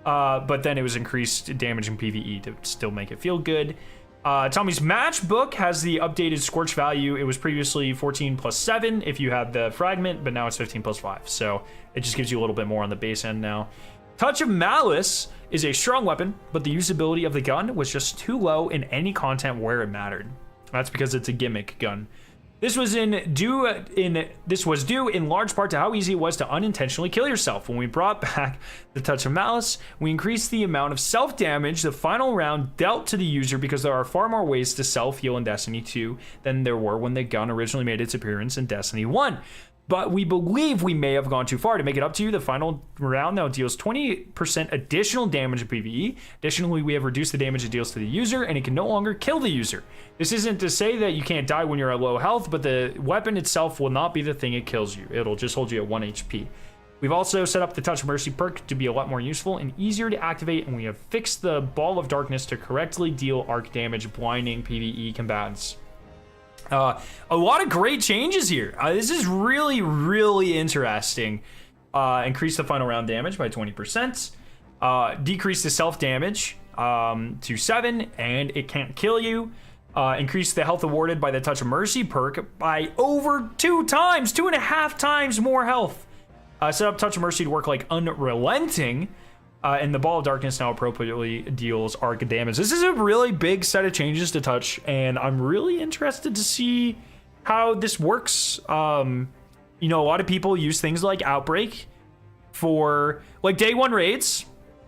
but then it was increased damage in PvE to still make it feel good. Tommy's matchbook has the updated scorch value. It was previously 14 plus 7 if you had the fragment, but now it's 15 plus 5. So it just gives you a little bit more on the base end now. Touch of Malice is a strong weapon, but the usability of the gun was just too low in any content where it mattered. That's because it's a gimmick gun. This was due in large part to how easy it was to unintentionally kill yourself. When we brought back the Touch of Malice, we increased the amount of self-damage the final round dealt to the user because there are far more ways to self-heal in Destiny 2 than there were when the gun originally made its appearance in Destiny 1. But we believe we may have gone too far to make it up to you. The final round now deals 20% additional damage in PvE. Additionally, we have reduced the damage it deals to the user, and it can no longer kill the user. This isn't to say that you can't die when you're at low health, but the weapon itself will not be the thing it kills you. It'll just hold you at 1 HP. We've also set up the Touch of Mercy perk to be a lot more useful and easier to activate, and we have fixed the Ball of Darkness to correctly deal arc damage, blinding PvE combatants. A lot of great changes here. This is really, really interesting. Increase the final round damage by 20%. Decrease the self damage to 7, and it can't kill you. Increase the health awarded by the Touch of Mercy perk by over 2.5 times more health. Set up Touch of Mercy to work like unrelenting. And the Ball of Darkness now appropriately deals arc damage. This is a really big set of changes to Touch, and I'm really interested to see how this works. You know, a lot of people use things like Outbreak for like day 1 raids,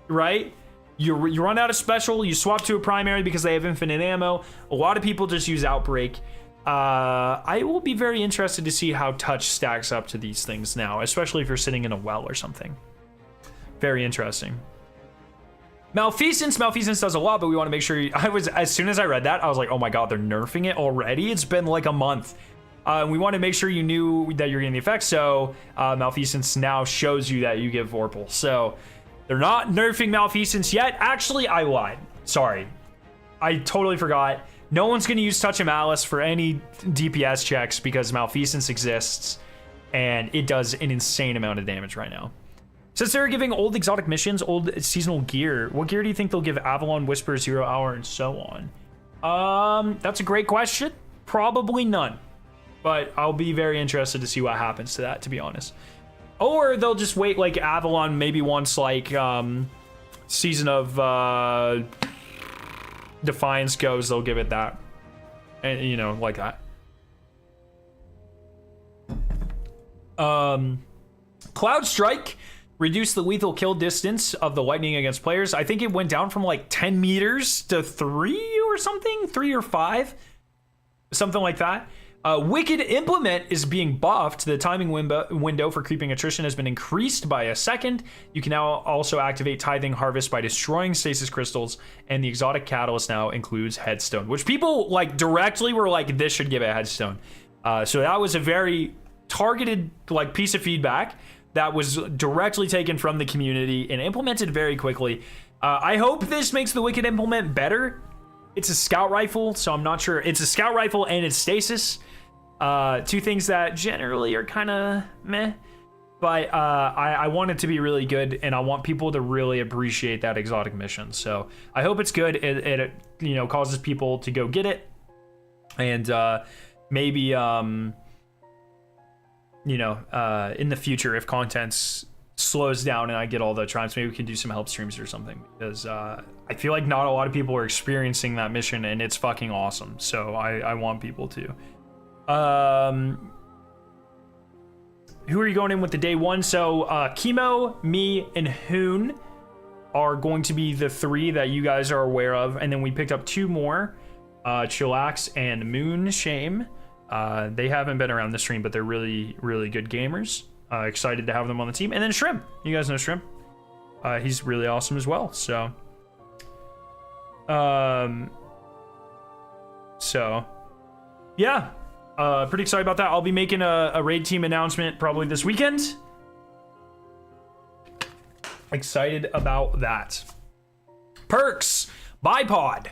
right? You run out of special, you swap to a primary because they have infinite ammo. A lot of people just use Outbreak. I will be very interested to see how Touch stacks up to these things now, especially if you're sitting in a well or something. Very interesting. Malfeasance does a lot, but we want to make sure as soon as I read that, I was like, oh my God, they're nerfing it already. It's been like a month. We want to make sure you knew that you're getting the effect. So Malfeasance now shows you that you give Vorpal. So they're not nerfing Malfeasance yet. Actually, I lied. Sorry. I totally forgot. No one's going to use Touch of Malice for any DPS checks because Malfeasance exists and it does an insane amount of damage right now. Since they're giving old exotic missions, old seasonal gear, what gear do you think they'll give Avalon, Whisper, Zero Hour, and so on? That's a great question. Probably none. But I'll be very interested to see what happens to that, to be honest. Or they'll just wait, like Avalon maybe once, like, Season of Defiance goes, they'll give it that. And, you know, like that. Cloud Strike reduce the lethal kill distance of the lightning against players. I think it went down from like 10 meters to 3 or something, 3 or 5, something like that. Wicked Implement is being buffed. The timing window for creeping attrition has been increased by a second. You can now also activate Tithing Harvest by destroying stasis crystals, and the exotic catalyst now includes Headstone, which people like directly were like, this should give it a Headstone. So that was a very targeted like piece of feedback that was directly taken from the community and implemented very quickly. I hope this makes the Wicked Implement better. It's a scout rifle, so I'm not sure. It's a scout rifle and it's stasis. 2 things that generally are kind of meh. But I want it to be really good, and I want people to really appreciate that exotic mission. So I hope it's good. It you know, causes people to go get it. And maybe... you know, in the future, if content slows down and I get all the tribes, maybe we can do some help streams or something, because I feel like not a lot of people are experiencing that mission, and it's fucking awesome. So I want people to. Who are you going in with the day 1? So Chemo, me, and Hoon are going to be the 3 that you guys are aware of, and then we picked up 2 more, Chillax and Moonshame. They haven't been around the stream, but they're really, really good gamers. Excited to have them on the team. And then Shrimp. You guys know Shrimp. He's really awesome as well. So, yeah. Pretty excited about that. I'll be making a raid team announcement probably this weekend. Excited about that. Perks. Bipod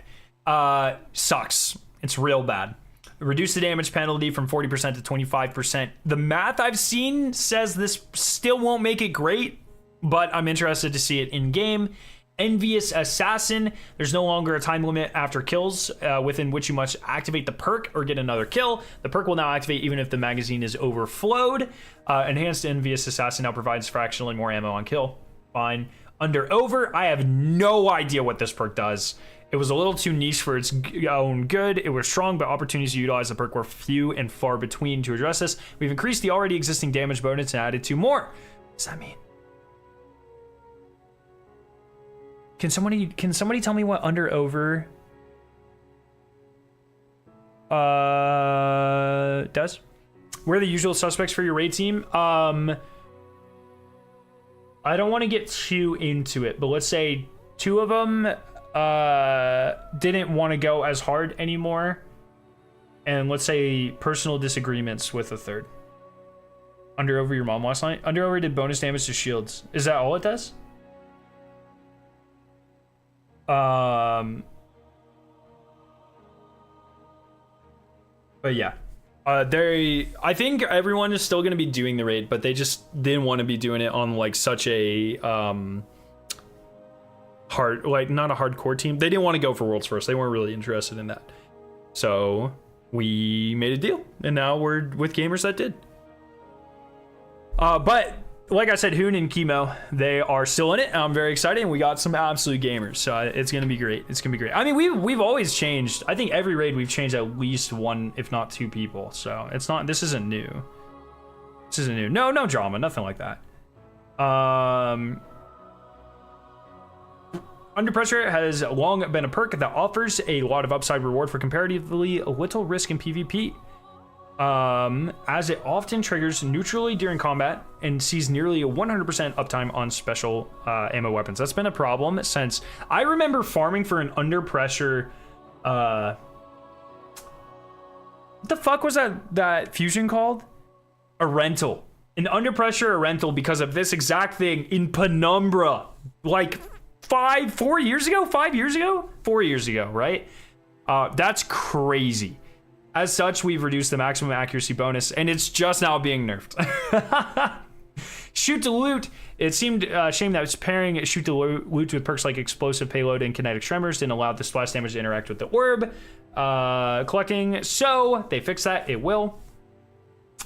sucks. It's real bad. Reduce the damage penalty from 40% to 25%. The math I've seen says this still won't make it great, but I'm interested to see it in game. Envious Assassin. There's no longer a time limit after kills within which you must activate the perk or get another kill. The perk will now activate even if the magazine is overflowed. Enhanced Envious Assassin now provides fractionally more ammo on kill. Fine. Under Over, I have no idea what this perk does. It was a little too niche for its own good. It was strong, but opportunities to utilize the perk were few and far between to address this. We've increased the already existing damage bonus and added 2 more. What does that mean? Can somebody tell me what Under Over does? We're the usual suspects for your raid team. I don't want to get too into it, but let's say 2 of them didn't want to go as hard anymore, and let's say personal disagreements with a 3rd. Under Over your mom last night. Under Over did bonus damage to shields. Is that all it does? But yeah, I think everyone is still going to be doing the raid, but they just didn't want to be doing it on like such a hard, like not a hardcore team. They didn't want to go for worlds first. They weren't really interested in that. So we made a deal, and now we're with gamers that did. But like I said, Hoon and Chemo, they are still in it. I'm very excited, and we got some absolute gamers, so it's gonna be great. It's gonna be great. I mean, we've always changed. I think every raid we've changed at least 1, if not 2 people. So it's not. This isn't new. This isn't new. No drama. Nothing like that. Under Pressure has long been a perk that offers a lot of upside reward for comparatively little risk in PvP. As it often triggers neutrally during combat and sees nearly a 100% uptime on special ammo weapons. That's been a problem since I remember farming for an Under Pressure. What the fuck was that fusion called? A rental. An Under Pressure a rental because of this exact thing in Penumbra. Like 4 years ago, 5 years ago, 4 years ago, right? That's crazy. As such, we've reduced the maximum accuracy bonus, and it's just now being nerfed. Shoot to Loot. It seemed a shame that it's pairing Shoot to Loot with perks like Explosive Payload and Kinetic Tremors didn't allow the splash damage to interact with the orb. Collecting, so they fixed that. It will.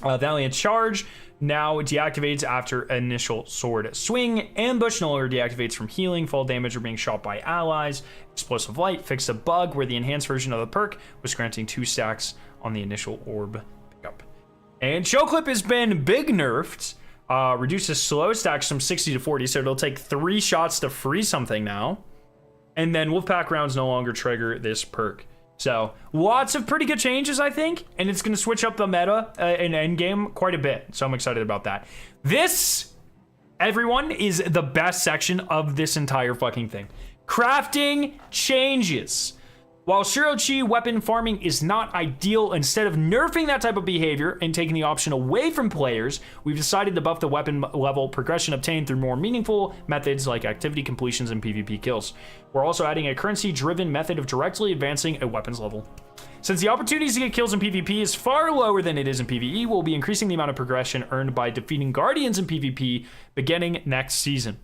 Valiant Charge now deactivates after initial sword swing. Ambush no longer deactivates from healing, fall damage, or being shot by allies. Explosive Light fixed a bug where the enhanced version of the perk was granting 2 stacks on the initial orb pickup. And Show Clip has been big nerfed. Reduces slow stacks from 60 to 40, so it'll take 3 shots to free something now. And then Wolfpack rounds no longer trigger this perk. So lots of pretty good changes, I think, and it's going to switch up the meta in Endgame quite a bit. So I'm excited about that. This, everyone, is the best section of this entire fucking thing. Crafting changes. While Shirochi weapon farming is not ideal, instead of nerfing that type of behavior and taking the option away from players, we've decided to buff the weapon level progression obtained through more meaningful methods like activity completions and PvP kills. We're also adding a currency-driven method of directly advancing a weapons level. Since the opportunities to get kills in PvP is far lower than it is in PvE, we'll be increasing the amount of progression earned by defeating Guardians in PvP beginning next season.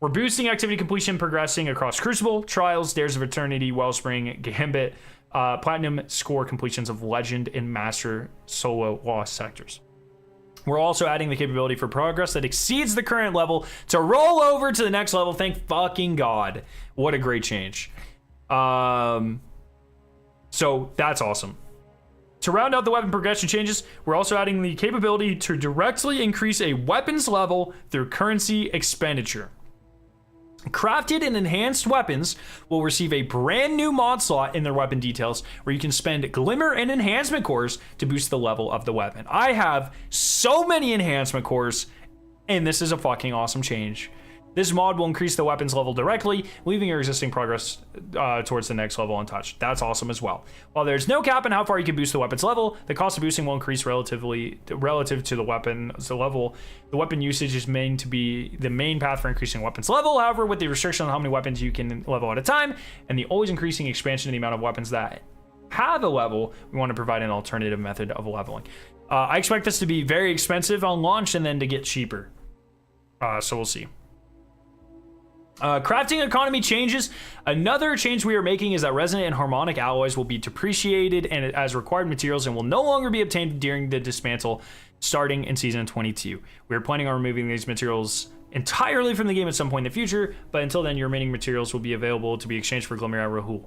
We're boosting activity completion progressing across Crucible, Trials, Dares of Eternity, Wellspring, Gambit, Platinum score completions of Legend and Master solo lost sectors. We're also adding the capability for progress that exceeds the current level to roll over to the next level. Thank fucking God. What a great change. So that's awesome. To round out the weapon progression changes, we're also adding the capability to directly increase a weapon's level through currency expenditure. Crafted and enhanced weapons will receive a brand new mod slot in their weapon details where you can spend glimmer and enhancement cores to boost the level of the weapon. I have so many enhancement cores, and this is a fucking awesome change. This mod will increase the weapons level directly, leaving your existing progress towards the next level untouched. That's awesome as well. While there's no cap on how far you can boost the weapons level, the cost of boosting will increase relative to the weapon's level. The weapon usage is meant to be the main path for increasing weapons level. However, with the restriction on how many weapons you can level at a time, and the always increasing expansion of the amount of weapons that have a level, we want to provide an alternative method of leveling. I expect this to be very expensive on launch and then to get cheaper. So we'll see. Crafting economy changes. Another change we are making is that resonant and harmonic alloys will be depreciated and as required materials and will no longer be obtained during the dismantle starting in season 22. We are planning on removing these materials entirely from the game at some point in the future, but until then your remaining materials will be available to be exchanged for Glimmer Rahul.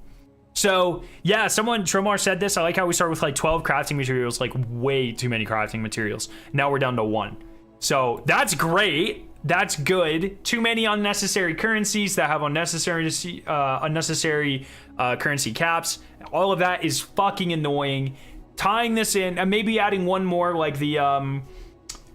So yeah, someone, Tromar said this. I like how we start with like 12 crafting materials, like way too many crafting materials. Now we're down to 1. So that's great. That's good. Too many unnecessary currencies that have unnecessary currency caps. All of that is fucking annoying. Tying this in and maybe adding one more, like the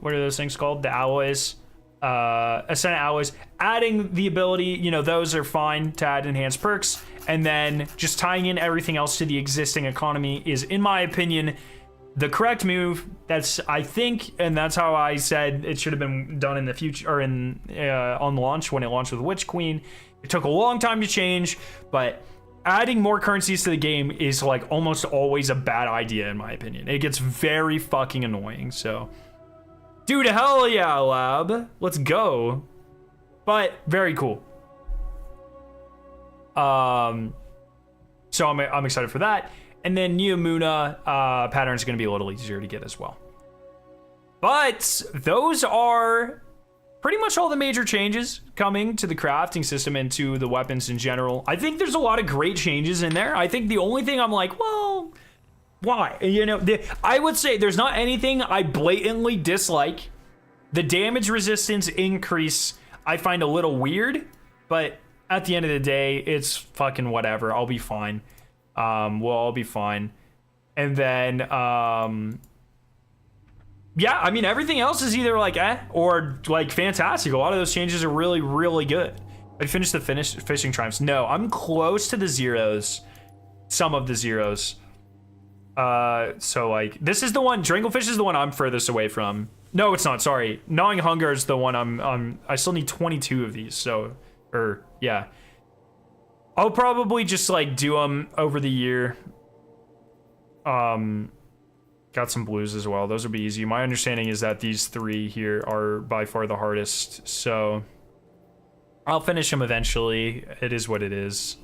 what are those things called? The alloys, ascendant alloys. Adding the ability, you know, those are fine to add enhanced perks, and then just tying in everything else to the existing economy is, in my opinion, the correct move. That's, I think, and that's how I said it should have been done in the future, or in on launch when it launched with Witch Queen. It took a long time to change, but adding more currencies to the game is like almost always a bad idea in my opinion. It gets very fucking annoying. So, dude, hell yeah, lab, let's go. But very cool. So I'm excited for that. And then Neomuna pattern is going to be a little easier to get as well. But those are pretty much all the major changes coming to the crafting system and to the weapons in general. I think there's a lot of great changes in there. I think the only thing I'm like, well, why? You know, I would say there's not anything I blatantly dislike. The damage resistance increase I find a little weird, but at the end of the day, it's fucking whatever. I'll be fine. We'll all be fine. And then, yeah, I mean, everything else is either like or like fantastic. A lot of those changes are really, really good. I finished the fishing triumphs. No, I'm close to the zeros. Some of the zeros. So like, this is the one, Dranglefish is the one I'm furthest away from. No, it's not, sorry. Gnawing Hunger is the one I still need 22 of these, so, or, yeah. I'll probably just like do them over the year. Got some blues as well. Those will be easy. My understanding is that these 3 here are by far the hardest, so I'll finish them eventually. It is what it is.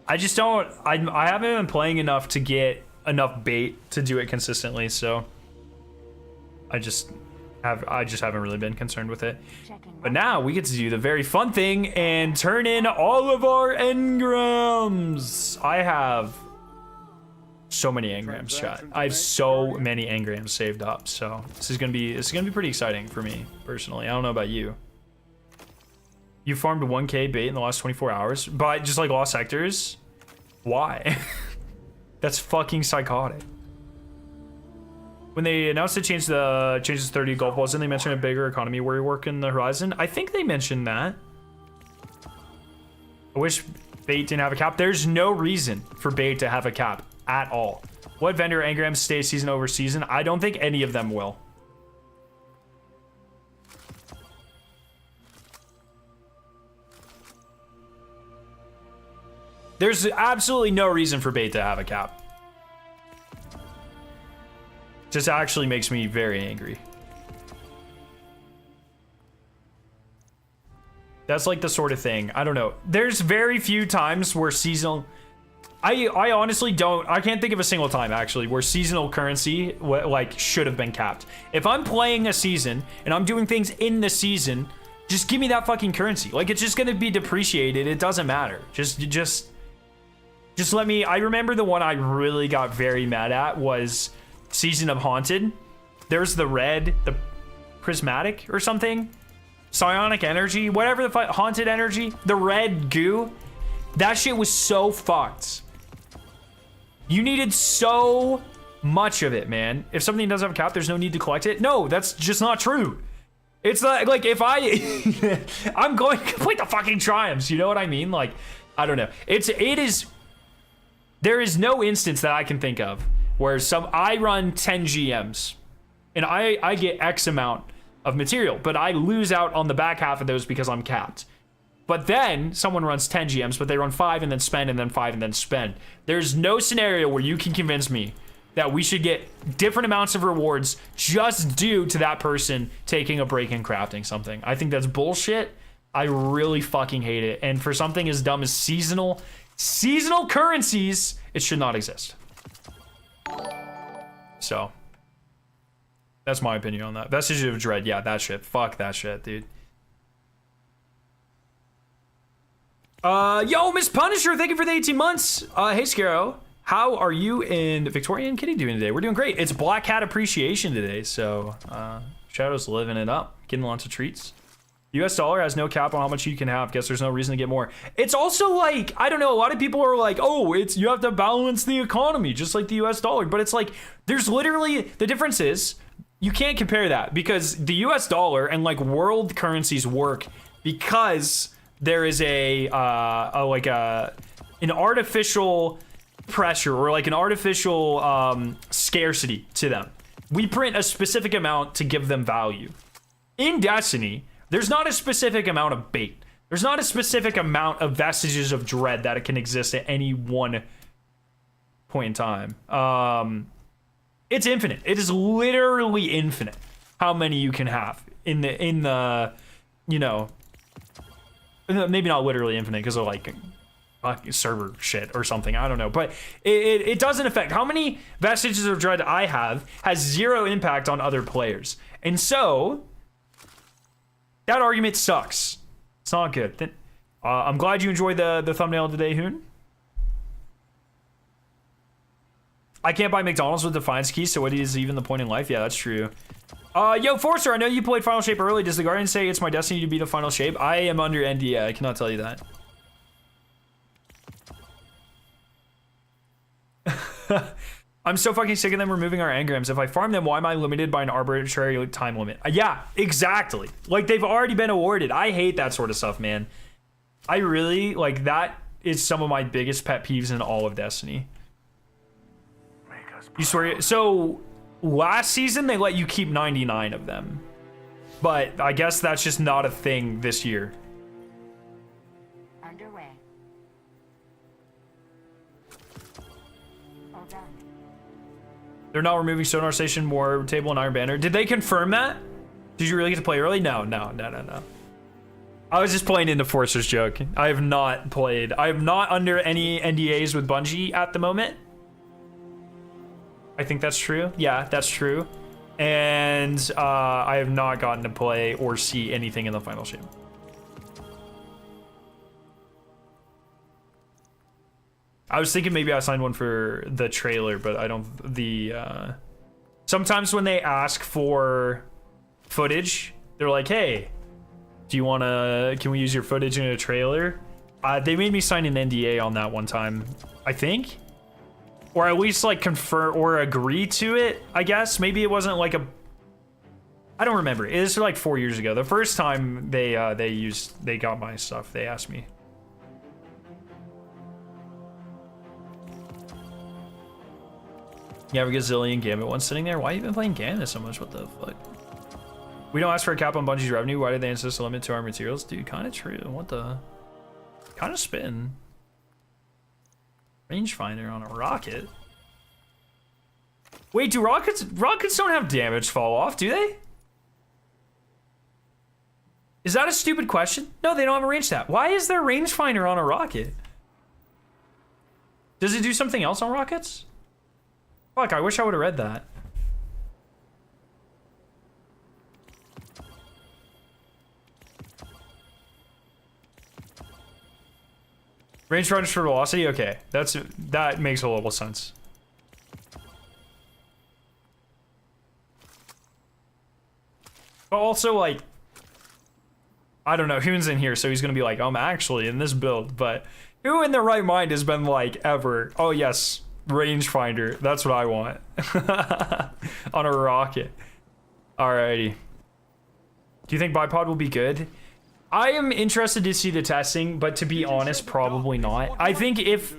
I just don't, I haven't been playing enough to get enough bait to do it consistently, so I just haven't really been concerned with it. But now we get to do the very fun thing and turn in all of our engrams. I have so many engrams, chat. I have so many engrams saved up, so this is gonna be pretty exciting for me personally. I don't know about you. You farmed 1k bait in the last 24 hours, but just like lost sectors. Why? That's fucking psychotic. When they announced the changes to 30 golf balls, didn't they mention a bigger economy rework in the horizon? I think they mentioned that. I wish bait didn't have a cap. There's no reason for bait to have a cap at all. What vendor engrams stay season over season? I don't think any of them will. There's absolutely no reason for bait to have a cap. Just actually makes me very angry. That's like the sort of thing, I don't know. There's very few times where seasonal, I honestly don't, I can't think of a single time actually where seasonal currency like should have been capped. If I'm playing a season and I'm doing things in the season, just give me that fucking currency. Like it's just gonna be depreciated, it doesn't matter. Just let me, I remember the one I really got very mad at was Season of Haunted. There's the red, the prismatic or something, psionic energy, whatever the fuck, haunted energy, the red goo. That shit was so fucked. You needed so much of it, man. If something doesn't have a cap, there's no need to collect it. No, that's just not true. It's like if I'm going to complete the fucking triumphs. You know what I mean? Like, I don't know. There is no instance that I can think of where I run 10 GMs and I get X amount of material, but I lose out on the back half of those because I'm capped. But then someone runs 10 GMs, but they run 5 and then spend and then 5 and then spend. There's no scenario where you can convince me that we should get different amounts of rewards just due to that person taking a break and crafting something. I think that's bullshit. I really fucking hate it. And for something as dumb as seasonal currencies, it should not exist. So that's my opinion on that. Vestige of Dread, yeah, that shit. Fuck that shit, dude. Yo, Miss Punisher, thank you for the 18 months. Hey, Scarrow. How are you and Victoria and Kitty doing today? We're doing great. It's Black Hat Appreciation today, so Shadow's living it up, getting lots of treats. US dollar has no cap on how much you can have. Guess there's no reason to get more. It's also like, I don't know, a lot of people are like, oh, you have to balance the economy, just like the US dollar. But it's like, there's literally, the difference is, you can't compare that because the US dollar and like world currencies work because there is an artificial pressure or like an artificial scarcity to them. We print a specific amount to give them value. In Destiny, there's not a specific amount of bait. There's not a specific amount of vestiges of dread that it can exist at any one point in time. It's infinite. It is literally infinite how many you can have in the you know, maybe not literally infinite because of like server shit or something, I don't know, but it doesn't affect how many vestiges of dread I have has zero impact on other players, and so that argument sucks. It's not good. I'm glad you enjoyed the thumbnail today, Hoon. I can't buy McDonald's with Defiance keys, so what is even the point in life? Yeah, that's true. Yo, Forcer, I know you played Final Shape early. Does the Guardian say it's my destiny to be the Final Shape? I am under NDA. I cannot tell you that. I'm so fucking sick of them removing our engrams. If I farm them, why am I limited by an arbitrary time limit? Yeah, exactly. Like, they've already been awarded. I hate that sort of stuff, man. I really, like, that is some of my biggest pet peeves in all of Destiny. You swear? So, last season, they let you keep 99 of them. But I guess that's just not a thing this year. Underway. All done. They're not removing Sonar Station, War Table, and Iron Banner. Did they confirm that? Did you really get to play early? No. I was just playing into Forcer's joke. I have not played. I am not under any NDAs with Bungie at the moment. I think that's true. Yeah, that's true. And I have not gotten to play or see anything in the Final Shape. I was thinking maybe I signed one for the trailer, but I don't. Sometimes when they ask for footage, they're like, "Hey, do you wanna? Can we use your footage in a trailer?" They made me sign an NDA on that one time, I think, or at least like confer or agree to it. I guess maybe it wasn't like a. I don't remember. It was like 4 years ago. The first time they got my stuff, they asked me. You have a gazillion Gambit ones sitting there. Why have you been playing Gambit so much? What the fuck? We don't ask for a cap on Bungie's revenue. Why did they insist a limit to our materials? Dude, kind of true. What the? Kind of spin. Rangefinder on a rocket. Wait, do rockets don't have damage fall off, do they? Is that a stupid question? No, they don't have a range stat. Why is there rangefinder on a rocket? Does it do something else on rockets? Fuck, I wish I would have read that. Range runners for velocity? Okay, that makes a little sense. But also, like, I don't know, Hoon's in here, so he's gonna be like, I'm actually in this build, but who in their right mind has been like, ever, oh yes, rangefinder, that's what I want. On a rocket. Alrighty. Do you think bipod will be good? I am interested to see the testing, but to be honest, probably not. I think if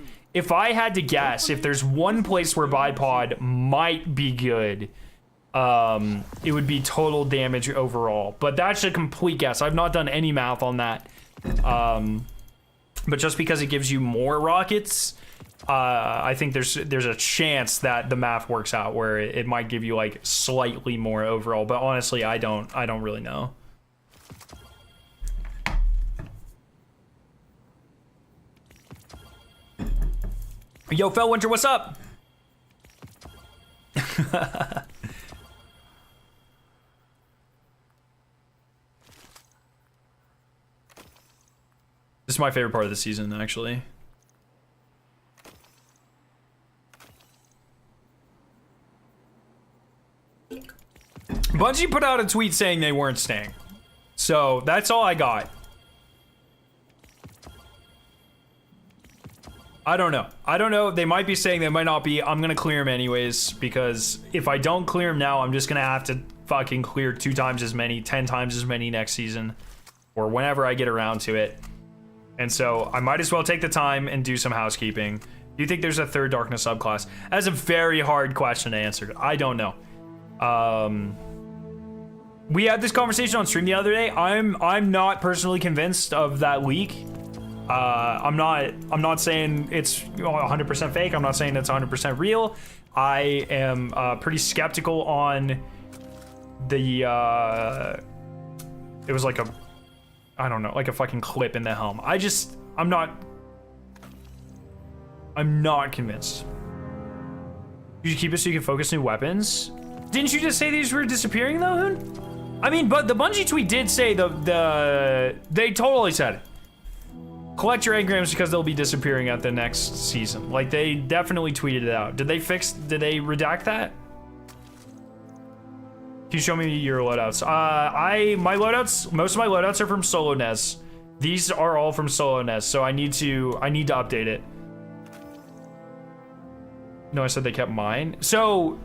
I had to guess, if there's one place where bipod might be good, it would be total damage overall. But that's a complete guess. I've not done any math on that. But just because it gives you more rockets, I think there's a chance that the math works out where it might give you like slightly more overall. But honestly, I don't really know. Yo, Fellwinter, what's up? This is my favorite part of the season, actually. Bungie put out a tweet saying they weren't staying. So that's all I got. I don't know. They might be saying, they might not be. I'm gonna clear them anyways, because if I don't clear them now, I'm just gonna have to fucking clear 2 times as many, 10 times as many next season, or whenever I get around to it. And so I might as well take the time and do some housekeeping. Do you think there's a 3rd Darkness subclass? That's a very hard question to answer. I don't know. We had this conversation on stream the other day. I'm not personally convinced of that leak. I'm not saying it's 100% fake. I'm not saying it's 100% real. I am pretty skeptical on the it was like a, I don't know, like a fucking clip in the helm. I'm not convinced. You keep it so you can focus new weapons? Didn't you just say these were disappearing though, Hoon? I mean, but the Bungie tweet did say they totally said it. Collect your engrams because they'll be disappearing at the next season. Like, they definitely tweeted it out. Did they redact that? Can you show me your loadouts? Most of my loadouts are from solo NES. These are all from solo NES, so I need to update it. No, I said they kept mine. So,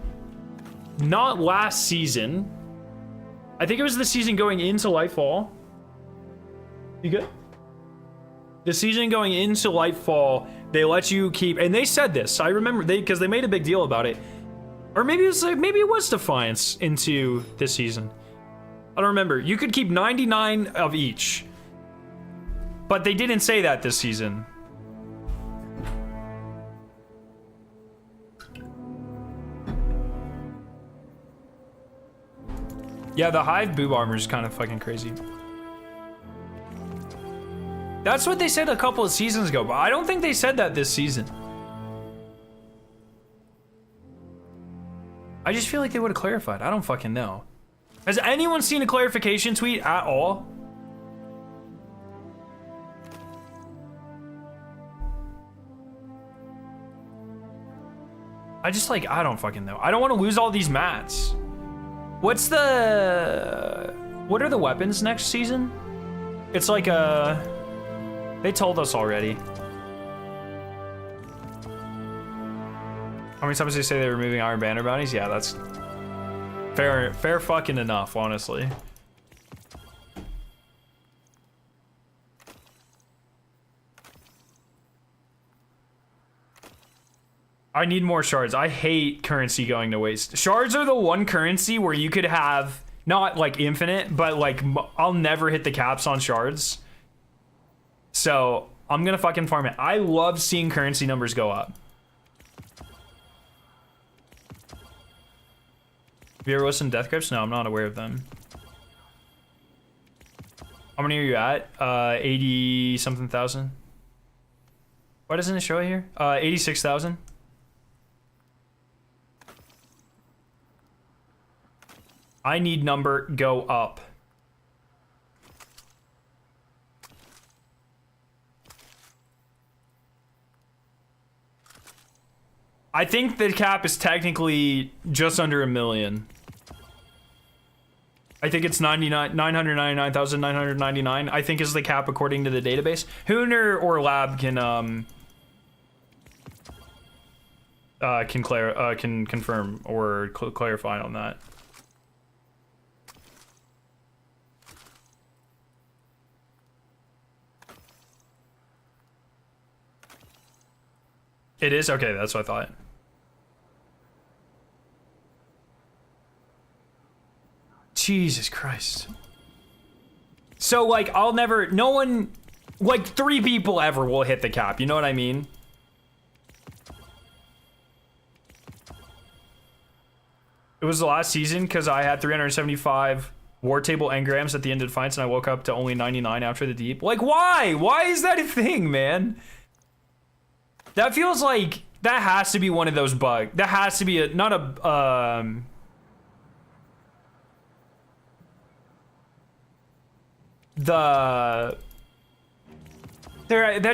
not last season. I think it was the season going into Lightfall. You good? The season going into Lightfall, they let you keep, and they said this. I remember because they made a big deal about it, or maybe it was Defiance into this season. I don't remember. You could keep 99 of each, but they didn't say that this season. Yeah, the Hive boob armor is kind of fucking crazy. That's what they said a couple of seasons ago, but I don't think they said that this season. I just feel like they would have clarified. I don't fucking know. Has anyone seen a clarification tweet at all? I don't fucking know. I don't want to lose all these mats. What are the weapons next season? It's like a... They told us already. How many times did they say they were removing Iron Banner bounties? Yeah, that's fair fucking enough, honestly. I need more shards. I hate currency going to waste. Shards are the one currency where you could have, not like infinite, but like I'll never hit the caps on shards. So I'm gonna fucking farm it. I love seeing currency numbers go up. Have you ever listened to Death Grips? No, I'm not aware of them. How many are you at? 80 something thousand. Why doesn't it show it here? 86,000. I need number go up. I think the cap is technically just under 1 million. I think it's 999,999. I think is the cap according to the database. Hooner or Lab can confirm or clarify on that. It is? Okay, that's what I thought. Jesus Christ. So, like, I'll never... No one... Like, 3 people ever will hit the cap. You know what I mean? It was the last season because I had 375 war table engrams at the end of Defiance and I woke up to only 99 after the deep. Like, why? Why is that a thing, man? That feels like... That has to be one of those bugs. That has to be a... Not a... That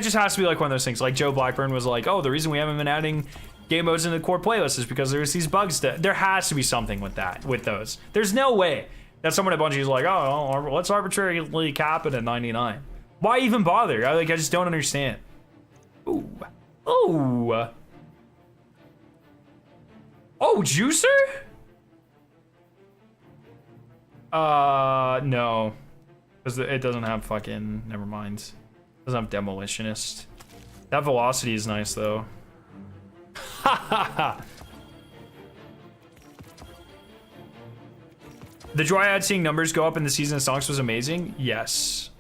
just has to be like one of those things. Like Joe Blackburn was like, oh, the reason we haven't been adding game modes in the core playlist is because there's these bugs that there has to be something with that, with those. There's no way that someone at Bungie is like, oh, let's arbitrarily cap it at 99. Why even bother? I just don't understand. Ooh. Oh. Oh, Juicer? No. Because it doesn't have fucking... Never mind. It doesn't have Demolitionist. That velocity is nice, though. Ha ha ha! The joy I had seeing numbers go up in the season of Stonks was amazing. Yes.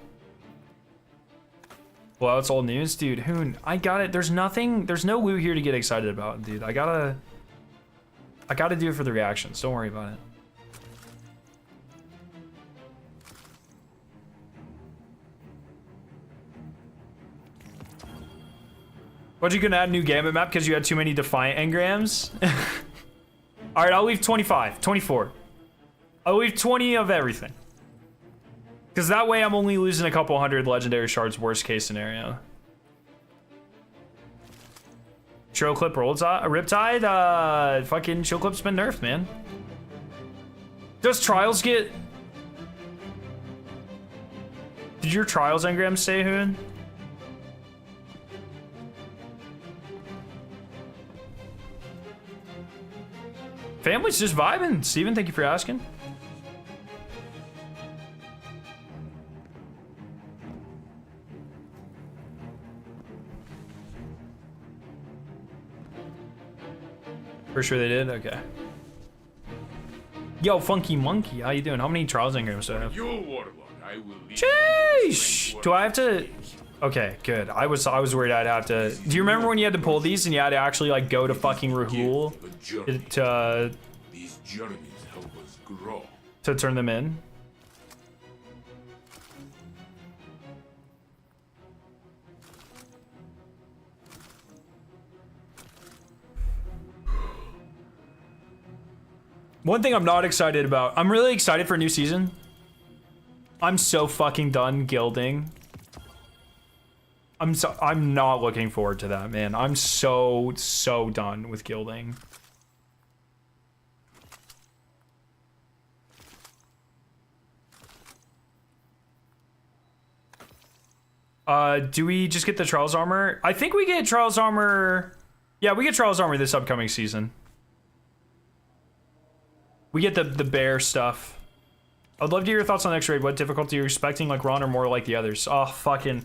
Well, it's old news. Dude, Hoon, I got it. There's nothing... There's no loot here to get excited about, dude. I gotta do it for the reactions. Don't worry about it. What, you gonna add a new Gambit map because you had too many Defiant engrams? All right, I'll leave 25, 24. I'll leave 20 of everything. Because that way I'm only losing a couple hundred legendary shards, worst case scenario. Chill Clip rolls a Riptide, fucking Chill Clip's been nerfed, man. Does Trials get... Did your Trials engrams stay, Hoon? Family's just vibing. Steven, thank you for asking. For sure they did? Okay. Yo, Funky Monkey, how you doing? How many trials engrams do I have? Sheesh! Do I have to... Okay, good. I was worried I'd have to... Do you remember when you had to pull these and you had to actually, like, go to fucking Rahul to turn them in? One thing I'm not excited about... I'm really excited for a new season. I'm so fucking done guilding. I'm not looking forward to that, man. I'm so done with guilding. Do we just get the Trials armor? I think we get Trials armor. Yeah, we get Trials armor this upcoming season. We get the bear stuff. I'd love to hear your thoughts on the next raid. What difficulty you're expecting, like Ron or more like the others? Oh, fucking...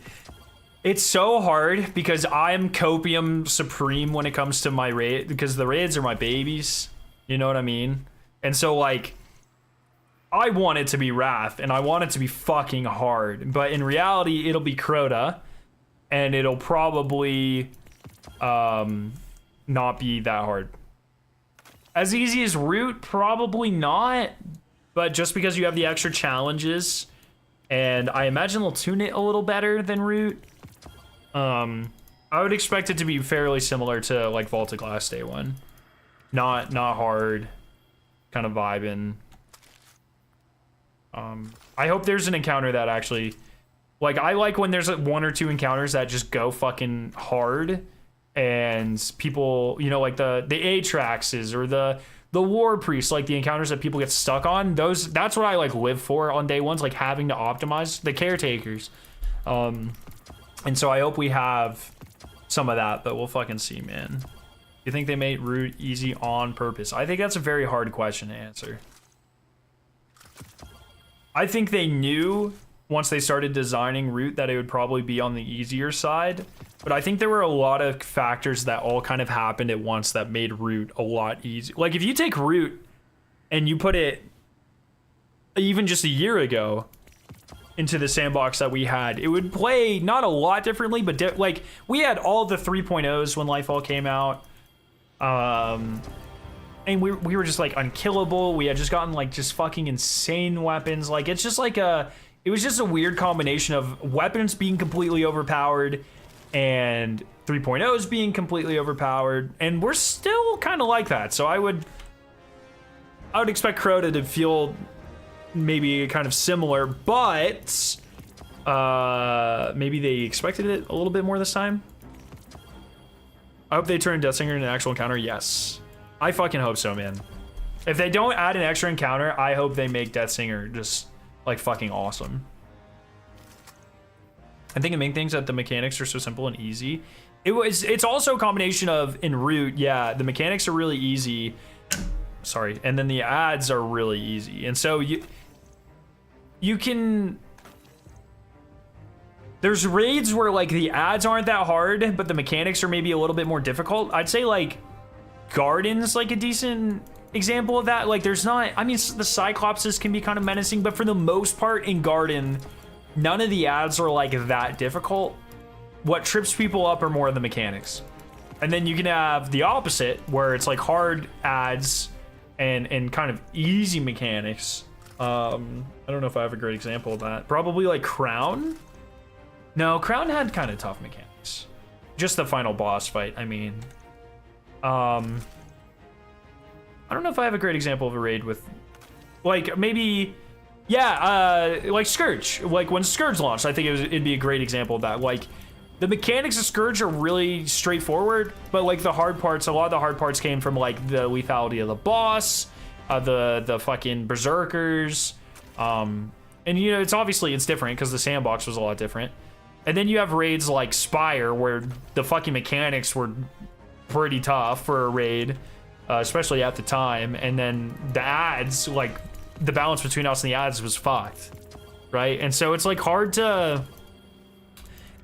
It's so hard because I'm copium supreme when it comes to my raid, because the raids are my babies. You know what I mean? And so, like, I want it to be Wrath, and I want it to be fucking hard. But in reality, it'll be Crota, and it'll probably not be that hard. As easy as Root, probably not. But just because you have the extra challenges, and I imagine they'll tune it a little better than Root. I would expect it to be fairly similar to like Vaulted Glass Day 1. Not hard, kind of vibing. I hope there's an encounter that actually, like, I like when there's like 1 or 2 encounters that just go fucking hard, and people, you know, like the Atraxes or the War Priests, like the encounters that people get stuck on. That's what I like live for on day ones, like having to optimize the caretakers. And so I hope we have some of that, but we'll fucking see, man. You think they made Root easy on purpose? I think that's a very hard question to answer. I think they knew once they started designing root that it would probably be on the easier side. But I think there were a lot of factors that all kind of happened at once that made root a lot easier. Like if you take root and you put it even just a year ago into the sandbox that we had, it would play not a lot differently, but like we had all the 3.0s when Lightfall came out. And we were just like unkillable. We had just gotten like just fucking insane weapons. Like it's just like it was just a weird combination of weapons being completely overpowered and 3.0s being completely overpowered. And we're still kind of like that. So I would expect Crota to feel maybe kind of similar, but maybe they expected it a little bit more this time. I hope they turn Deathsinger into an actual encounter. Yes. I fucking hope so, man. If they don't add an extra encounter, I hope they make Deathsinger just like fucking awesome. I think the main things that the mechanics are so simple and easy. It's also a combination of in root, yeah, the mechanics are really easy. Sorry, and then the ads are really easy. And so you can, there's raids where like the ads aren't that hard, but the mechanics are maybe a little bit more difficult. I'd say like Garden's like a decent example of that. Like there's not, I mean, the Cyclopses can be kind of menacing, but for the most part in Garden, none of the ads are like that difficult. What trips people up are more of the mechanics. And then you can have the opposite where it's like hard ads and kind of easy mechanics. I don't know if I have a great example of that. Probably like Crown. No, Crown had kind of tough mechanics. Just the final boss fight, I mean. I don't know if I have a great example of a raid with, like, maybe, yeah, like Scourge. Like, when Scourge launched, I think it'd be a great example of that. Like, the mechanics of Scourge are really straightforward, but, like, the hard parts, a lot of the hard parts came from, like, the lethality of the boss, the fucking Berserkers, and, you know, it's different, because the sandbox was a lot different. And then you have raids like Spire, where the fucking mechanics were pretty tough for a raid, especially at the time. And then the ads, like the balance between us and the ads was fucked, right? And so it's like hard to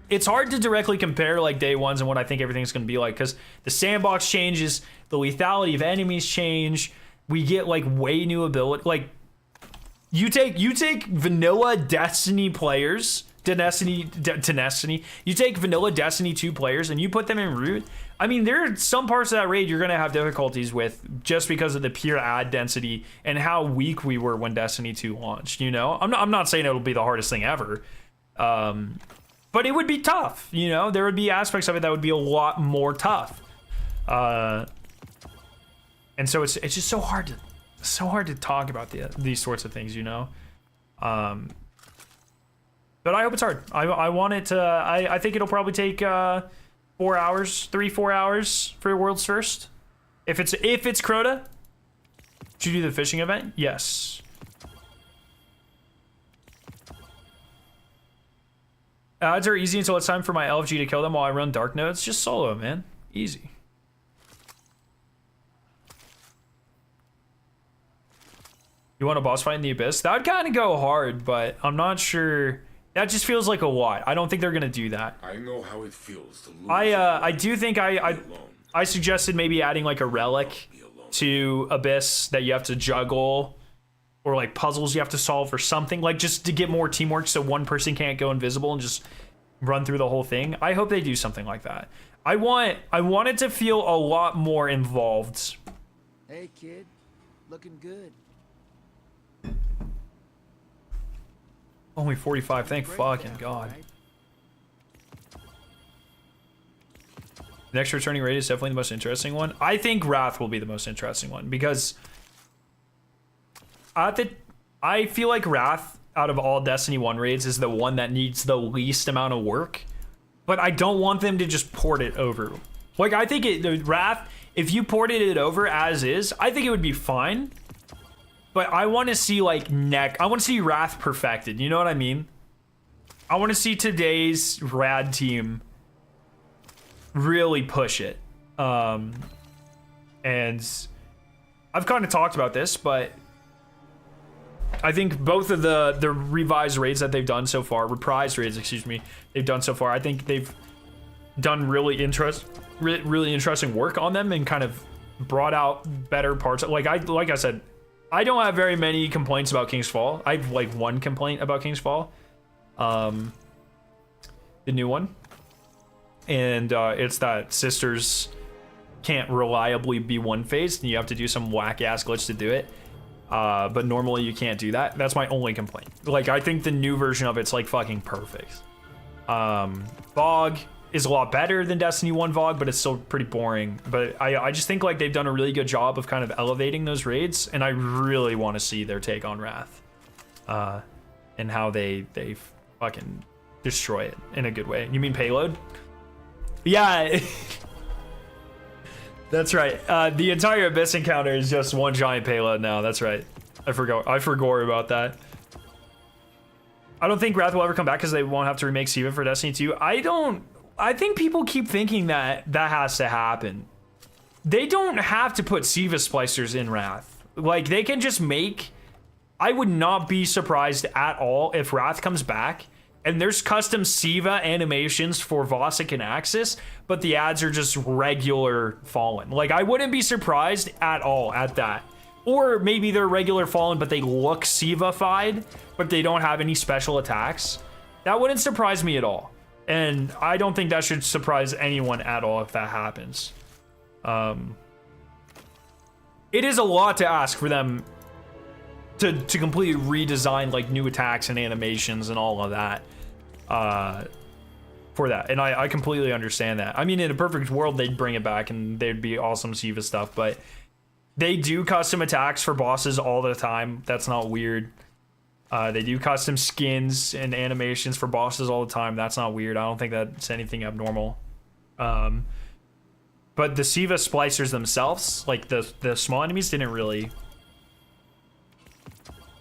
directly compare like day ones and what I think everything's gonna be like, because the sandbox changes, the lethality of enemies change, we get like way new ability. Like you take vanilla Destiny players, Destiny, you take vanilla Destiny 2 players and you put them in root. I mean, there are some parts of that raid you're gonna have difficulties with just because of the pure ad density and how weak we were when Destiny 2 launched. You know, I'm not saying it'll be the hardest thing ever, but it would be tough. You know, there would be aspects of it that would be a lot more tough, and so it's just so hard to talk about these sorts of things. You know. But I hope it's hard. I want it to. I think it'll probably take 4 hours, 3-4 hours for World's First. If it's Crota. Did you do the fishing event? Yes. Ads are easy until it's time for my LFG to kill them while I run dark nodes. Just solo, man. Easy. You want a boss fight in the Abyss? That would kind of go hard, but I'm not sure. That just feels like a lot. I don't think they're gonna do that. I know how it feels to lose. I do think I suggested maybe adding like a relic to Abyss that you have to juggle, or like puzzles you have to solve or something, like just to get more teamwork so one person can't go invisible and just run through the whole thing. I hope they do something like that. I want it to feel a lot more involved. Hey kid, looking good. Only 45, thank fucking God. The next returning raid is definitely the most interesting one. I think Wrath will be the most interesting one, because I feel like Wrath, out of all Destiny 1 raids, is the one that needs the least amount of work. But I don't want them to just port it over. Like, I think Wrath, if you ported it over as is, I think it would be fine. But I want to see like I want to see Wrath perfected. You know what I mean? I want to see today's rad team really push it. And I've kind of talked about this, but I think both of the revised raids that they've done so far, reprised raids, excuse me, they've done so far, I think they've done really interesting work on them and kind of brought out better parts. Like I said, I don't have very many complaints about King's Fall. I have like one complaint about King's Fall, the new one, and it's that sisters can't reliably be one-phased and you have to do some whack-ass glitch to do it. But normally you can't do that. That's my only complaint. Like, I think the new version of it's like fucking perfect. Fog is a lot better than Destiny 1 Fog, but it's still pretty boring. But I just think like they've done a really good job of kind of elevating those raids, and I really want to see their take on Wrath. And how they fucking destroy it in a good way. You mean payload? Yeah. That's right. The entire Abyss encounter is just one giant payload now. That's right. I forgot about that. I don't think Wrath will ever come back because they won't have to remake Siva for Destiny 2. I think people keep thinking that has to happen. They don't have to put Siva splicers in Wrath. Like, they can just make... I would not be surprised at all if Wrath comes back and there's custom Siva animations for Vosik and Axis, but the ads are just regular Fallen. Like, I wouldn't be surprised at all at that. Or maybe they're regular Fallen, but they look Siva-fied, but they don't have any special attacks. That wouldn't surprise me at all. And I don't think that should surprise anyone at all if that happens. It is a lot to ask for them to completely redesign like new attacks and animations and all of that. For that, and I completely understand that. I mean, in a perfect world, they'd bring it back and they'd be awesome Siva stuff, but they do custom attacks for bosses all the time. That's not weird. They do custom skins and animations for bosses all the time. That's not weird. I don't think that's anything abnormal. But the Siva splicers themselves, like the small enemies, didn't really.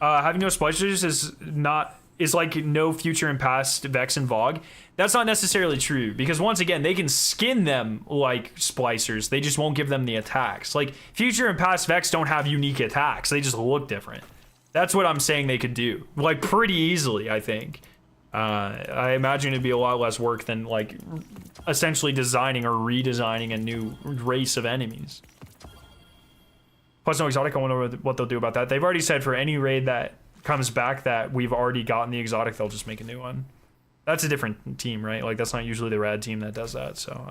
Having no splicers is like no future and past Vex and Vogue. That's not necessarily true, because once again, they can skin them like splicers. They just won't give them the attacks. Like, future and past Vex don't have unique attacks. They just look different. That's what I'm saying they could do, like, pretty easily, I think. I imagine it'd be a lot less work than like essentially designing or redesigning a new race of enemies. Plus no exotic. I wonder what they'll do about that. They've already said for any raid that comes back that we've already gotten the exotic, they'll just make a new one. That's a different team, right? Like, that's not usually the rad team that does that, so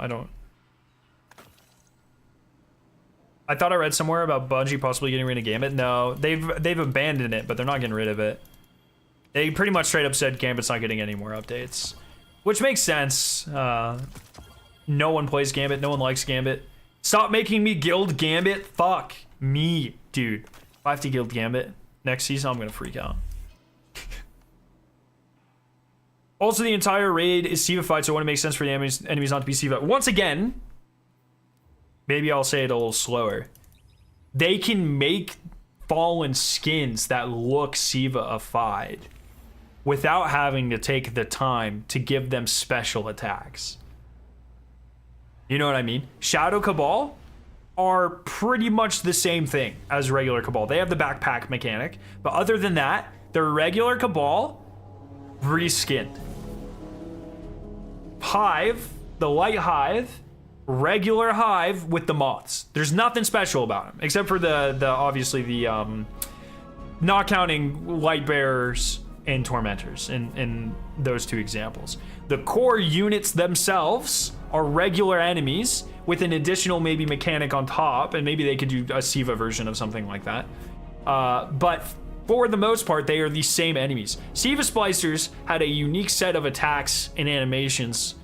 I thought I read somewhere about Bungie possibly getting rid of Gambit. No, they've abandoned it, but they're not getting rid of it. They pretty much straight up said Gambit's not getting any more updates, which makes sense. No one plays Gambit. No one likes Gambit. Stop making me guild Gambit. Fuck me, dude. If I have to guild Gambit next season, I'm gonna freak out. Also, the entire raid is Siva-fied, so it wouldn't make sense for the enemies not to be Siva. Once again, maybe I'll say it a little slower. They can make fallen skins that look Siva-fied without having to take the time to give them special attacks. You know what I mean? Shadow Cabal are pretty much the same thing as regular Cabal. They have the backpack mechanic, but other than that, they're regular Cabal reskinned. Hive, the light hive, regular hive with the moths. There's nothing special about them except for the obviously the not counting light bearers and tormentors in those two examples. The core units themselves are regular enemies with an additional maybe mechanic on top, and maybe they could do a Siva version of something like that. But for the most part, they are the same enemies. Siva Splicers had a unique set of attacks and animations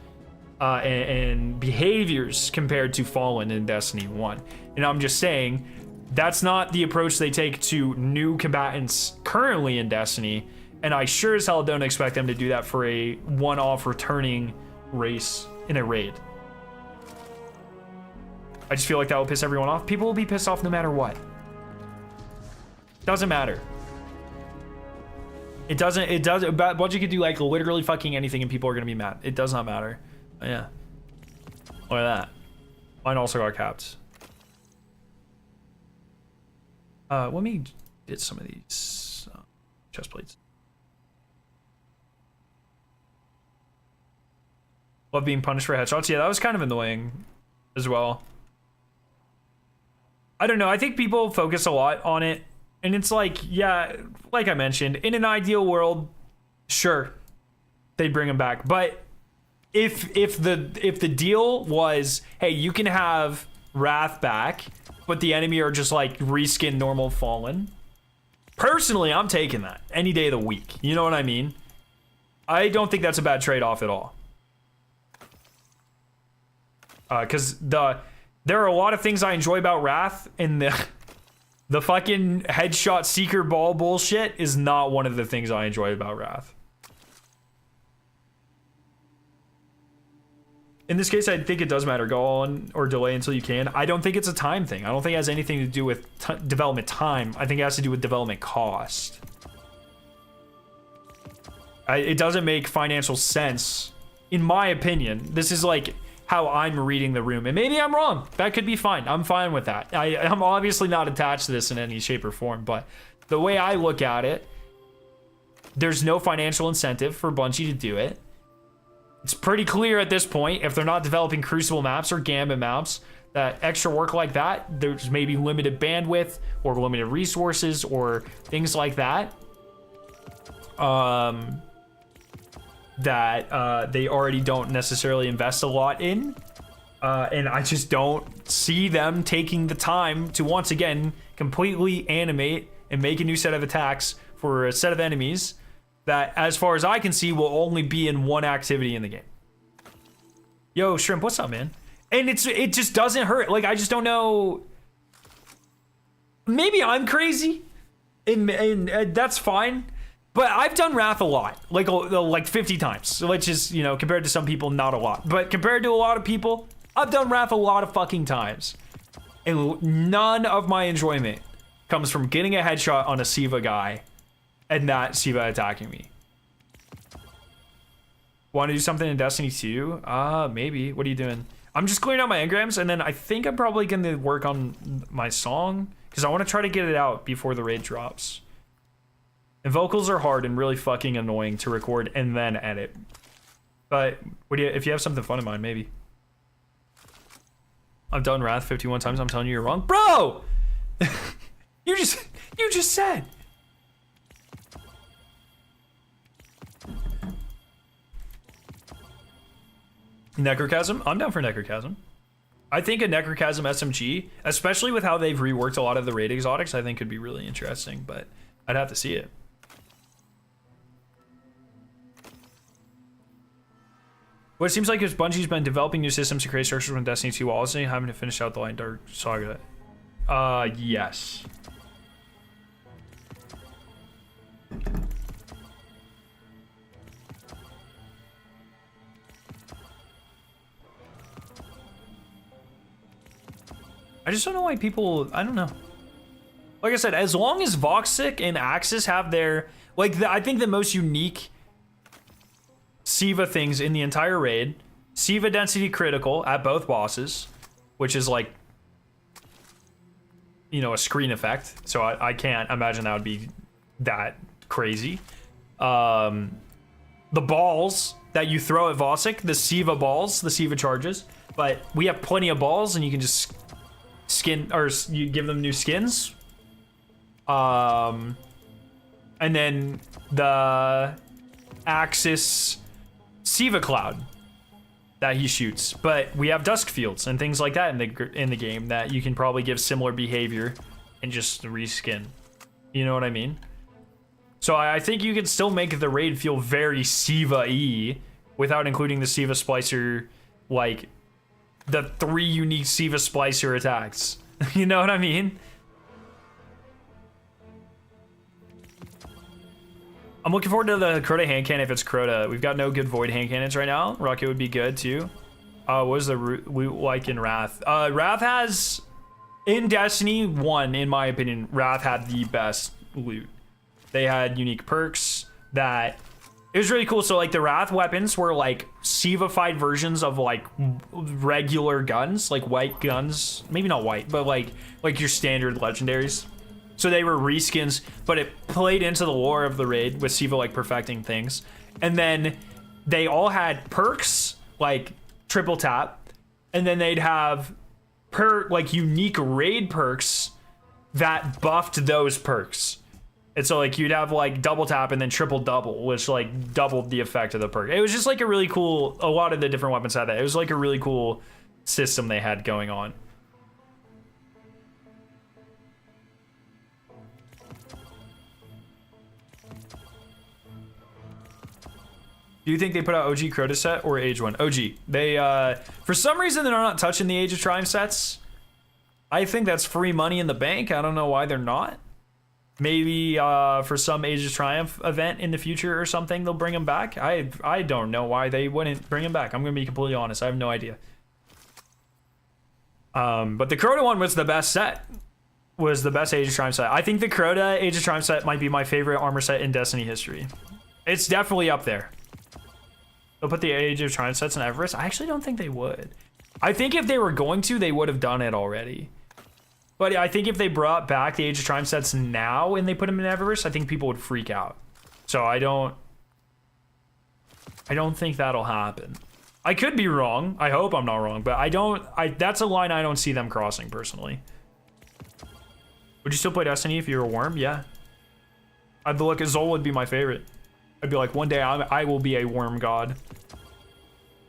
and behaviors compared to Fallen in Destiny 1. And I'm just saying, that's not the approach they take to new combatants currently in Destiny, and I sure as hell don't expect them to do that for a one-off returning race in a raid. I just feel like that will piss everyone off. People will be pissed off no matter what. Doesn't matter. It does. Bungie could do like literally fucking anything and people are gonna be mad. It does not matter. Yeah. Look at that. Mine also got capped. Let me get some of these. chest plates. Love being punished for headshots. Yeah, that was kind of annoying as well. I don't know. I think people focus a lot on it. And it's like, yeah, like I mentioned, in an ideal world, sure, they'd bring him back. But if the deal was, hey, you can have Wrath back, but the enemy are just like reskin normal Fallen. Personally, I'm taking that any day of the week. You know what I mean? I don't think that's a bad trade-off at all. Because there are a lot of things I enjoy about Wrath, and the fucking headshot seeker ball bullshit is not one of the things I enjoy about Wrath. In this case, I think it does matter. Go on or delay until you can. I don't think it's a time thing. I don't think it has anything to do with development time. I think it has to do with development cost. It doesn't make financial sense, in my opinion. This is like how I'm reading the room. And maybe I'm wrong. That could be fine. I'm fine with that. I'm obviously not attached to this in any shape or form. But the way I look at it, there's no financial incentive for Bungie to do it. It's pretty clear at this point, if they're not developing Crucible maps or Gambit maps, that extra work like that, there's maybe limited bandwidth or limited resources or things like that. That they already don't necessarily invest a lot in. And I just don't see them taking the time to, once again, completely animate and make a new set of attacks for a set of enemies that, as far as I can see, will only be in one activity in the game. Yo, Shrimp, what's up, man? And it just doesn't hurt. Like, I just don't know. Maybe I'm crazy, and that's fine. But I've done Wrath a lot, like 50 times, which is, you know, compared to some people, not a lot. But compared to a lot of people, I've done Wrath a lot of fucking times. And none of my enjoyment comes from getting a headshot on a Siva guy and that Siva attacking me. Want to do something in Destiny 2? Maybe. What are you doing? I'm just clearing out my engrams, and then I think I'm probably going to work on my song, because I want to try to get it out before the raid drops. And vocals are hard and really fucking annoying to record and then edit. But if you have something fun in mind, maybe. I've done Wrath 51 times. I'm telling you, you're wrong, bro. you just said. Necrochasm? I'm down for Necrochasm. I think a Necrochasm SMG, especially with how they've reworked a lot of the raid exotics, I think could be really interesting, but I'd have to see it. What it seems like is Bungie's been developing new systems to create structures from Destiny 2 while also having to finish out the Light Dark saga. Yes. I just don't know why people, I don't know. Like I said, as long as Voxic and Axis have their, I think the most unique Siva things in the entire raid, Siva density critical at both bosses, which is like, you know, a screen effect. So I can't imagine that would be that crazy. The balls that you throw at Voxic, the Siva balls, the Siva charges, but we have plenty of balls and you can just skin, or you give them new skins. And then the Axis Siva Cloud that he shoots, but we have Dusk Fields and things like that in the game that you can probably give similar behavior and just reskin. You know what I mean? So I think you can still make the raid feel very Siva-y without including the Siva Splicer, like the 3 unique Siva Splicer attacks. You know what I mean? I'm looking forward to the Crota hand cannon if it's Crota. We've got no good Void hand cannons right now. Rocket would be good too. What was the loot like in Wrath? Wrath has, in Destiny 1, in my opinion, Wrath had the best loot. They had unique perks that, it was really cool. So like the Wrath weapons were like Siva-fied versions of like regular guns, like white guns. Maybe not white, but like your standard legendaries. So they were reskins, but it played into the lore of the raid with Siva like perfecting things. And then they all had perks like triple tap, and then they'd have like unique raid perks that buffed those perks. And so like you'd have like double tap and then triple double, which like doubled the effect of the perk. It was just like a really cool, a lot of the different weapons had that. It was like a really cool system they had going on. Do you think they put out OG Crota set or Age one? OG. They, for some reason, they're not touching the Age of Triumph sets. I think that's free money in the bank. I don't know why they're not. Maybe for some Age of Triumph event in the future or something, they'll bring them back. I don't know why they wouldn't bring them back. I'm going to be completely honest. I have no idea. But the Crota one was the best set. Was the best Age of Triumph set. I think the Crota Age of Triumph set might be my favorite armor set in Destiny history. It's definitely up there. They'll put the Age of Triumph sets in Everest? I actually don't think they would. I think if they were going to, they would have done it already. But I think if they brought back the Age of Triumph sets now and they put them in Everest, I think people would freak out. So I don't think that'll happen. I could be wrong. I hope I'm not wrong, but that's a line I don't see them crossing personally. Would you still play Destiny if you were a worm? Yeah. I'd look at Zol would be my favorite. I'd be like, one day I will be a worm god.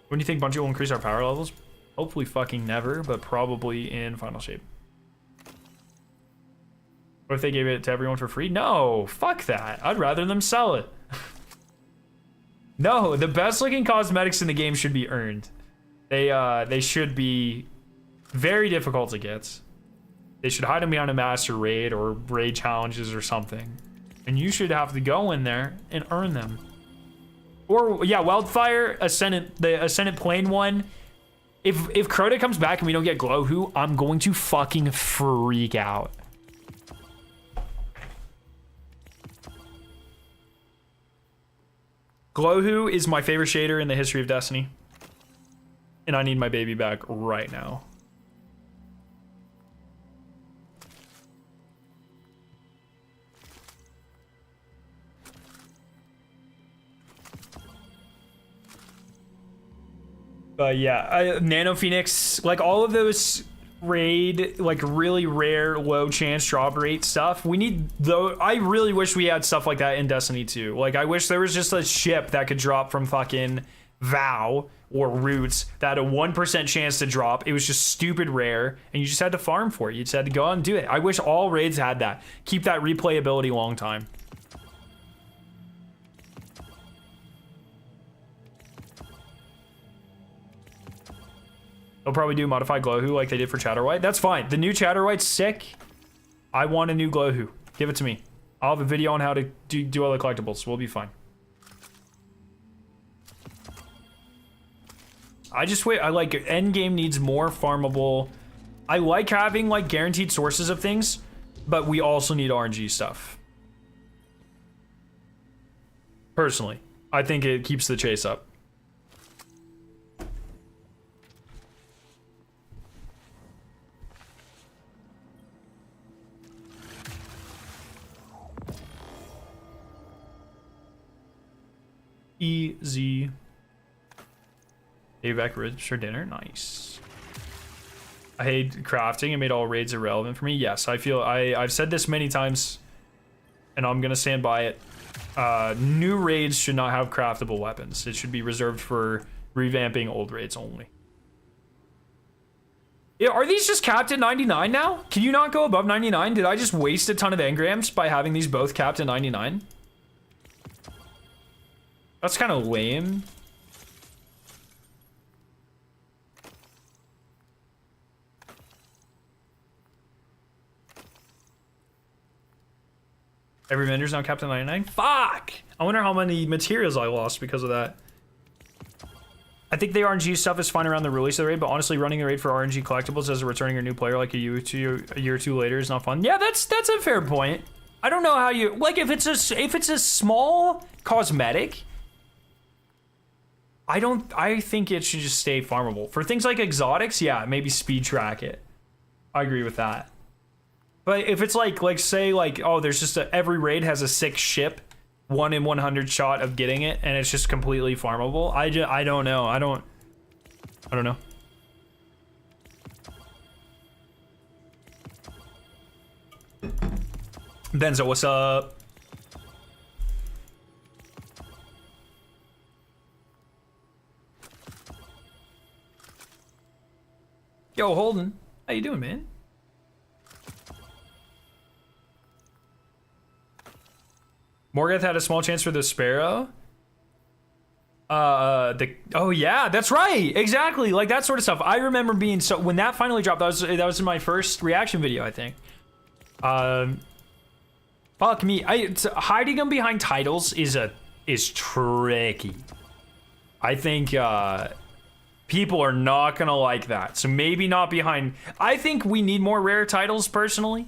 When do you think Bungie will increase our power levels? Hopefully fucking never, but probably in Final Shape. What if they gave it to everyone for free? No, fuck that. I'd rather them sell it. No, the best looking cosmetics in the game should be earned. They should be very difficult to get. They should hide them behind a master raid or raid challenges or something. And you should have to go in there and earn them. Or yeah, Wildfire, the Ascendant Plane one. If Crota comes back and we don't get Glowhoo, I'm going to fucking freak out. Glowhoo is my favorite shader in the history of Destiny. And I need my baby back right now. But yeah, Nano Phoenix, like all of those raid, like really rare, low chance drop rate stuff. We need though. I really wish we had stuff like that in Destiny 2. Like I wish there was just a ship that could drop from fucking Vow or Roots that had a 1% chance to drop. It was just stupid rare, and you just had to farm for it. You just had to go out and do it. I wish all raids had that. Keep that replayability long time. They'll probably do modified Glowhoo like they did for Chatterwhite. That's fine. The new Chatterwhite's sick. I want a new Glowhoo. Give it to me. I'll have a video on how to do all the collectibles. We'll be fine. I just wait. I like Endgame needs more farmable. I like having like guaranteed sources of things, but we also need RNG stuff. Personally, I think it keeps the chase up. Easy. Payback ribs for dinner. Nice. I hate crafting. It made all raids irrelevant for me. Yes, I feel I've said this many times, and I'm gonna stand by it. New raids should not have craftable weapons. It should be reserved for revamping old raids only. Yeah, are these just capped at 99 now? Can you not go above 99? Did I just waste a ton of engrams by having these both capped at 99? That's kind of lame. Every vendor's now capped at 99? Fuck! I wonder how many materials I lost because of that. I think the RNG stuff is fine around the release of the raid, but honestly running the raid for RNG collectibles as a returning or new player like a year or two later is not fun. Yeah, that's a fair point. I don't know how you like if it's a small cosmetic. I think it should just stay farmable. For things like exotics, yeah, maybe speed track it. I agree with that. But if it's like say like, oh, there's just every raid has a 6 ship, 1 in 100 shot of getting it, and it's just completely farmable. I don't know. I don't know. Benzo, what's up? Yo, Holden, how you doing, man? Morgoth had a small chance for the Sparrow. Oh yeah, that's right, exactly, like that sort of stuff. I remember being so when that finally dropped. That was in my first reaction video, I think. Fuck me, hiding them behind titles is tricky. I think people are not gonna like that, so maybe not behind. I think we need more rare titles personally.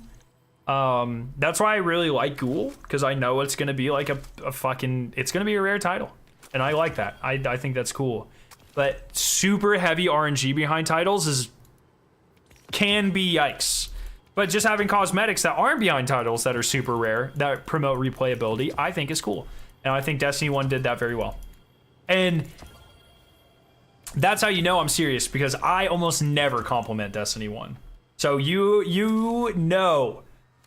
That's why I really like Ghoul, because I know it's gonna be like a fucking, it's gonna be a rare title, and I like that. I think that's cool. But super heavy RNG behind titles can be yikes. But just having cosmetics that aren't behind titles that are super rare, that promote replayability, I think is cool. And I think Destiny 1 did that very well. And that's how you know I'm serious, because I almost never compliment Destiny 1. So you know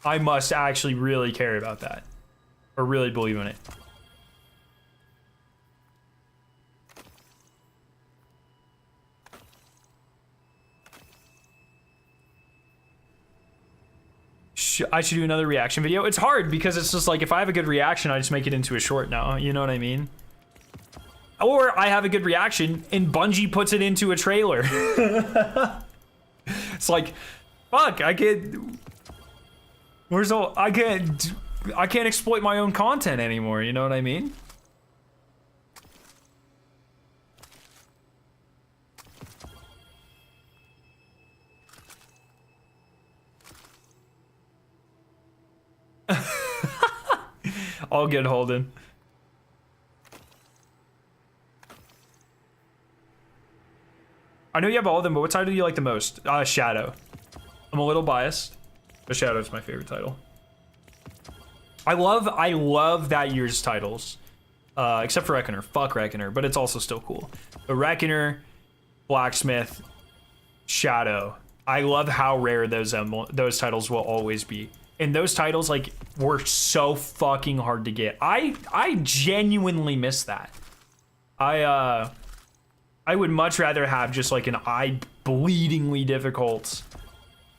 I must actually really care about that, or really believe in it. I should do another reaction video. It's hard because it's just like, if I have a good reaction, I just make it into a short now. You know what I mean? Or I have a good reaction and Bungie puts it into a trailer. It's like, fuck, I can't exploit my own content anymore. You know what I mean? All good, Holden. I know you have all of them, but what title do you like the most? Shadow. I'm a little biased, but Shadow's my favorite title. I love that year's titles, except for Reckoner. Fuck Reckoner, but it's also still cool. The Reckoner, Blacksmith, Shadow. I love how rare those titles will always be. And those titles, like, were so fucking hard to get. I genuinely miss that. I would much rather have just like an eye-bleedingly difficult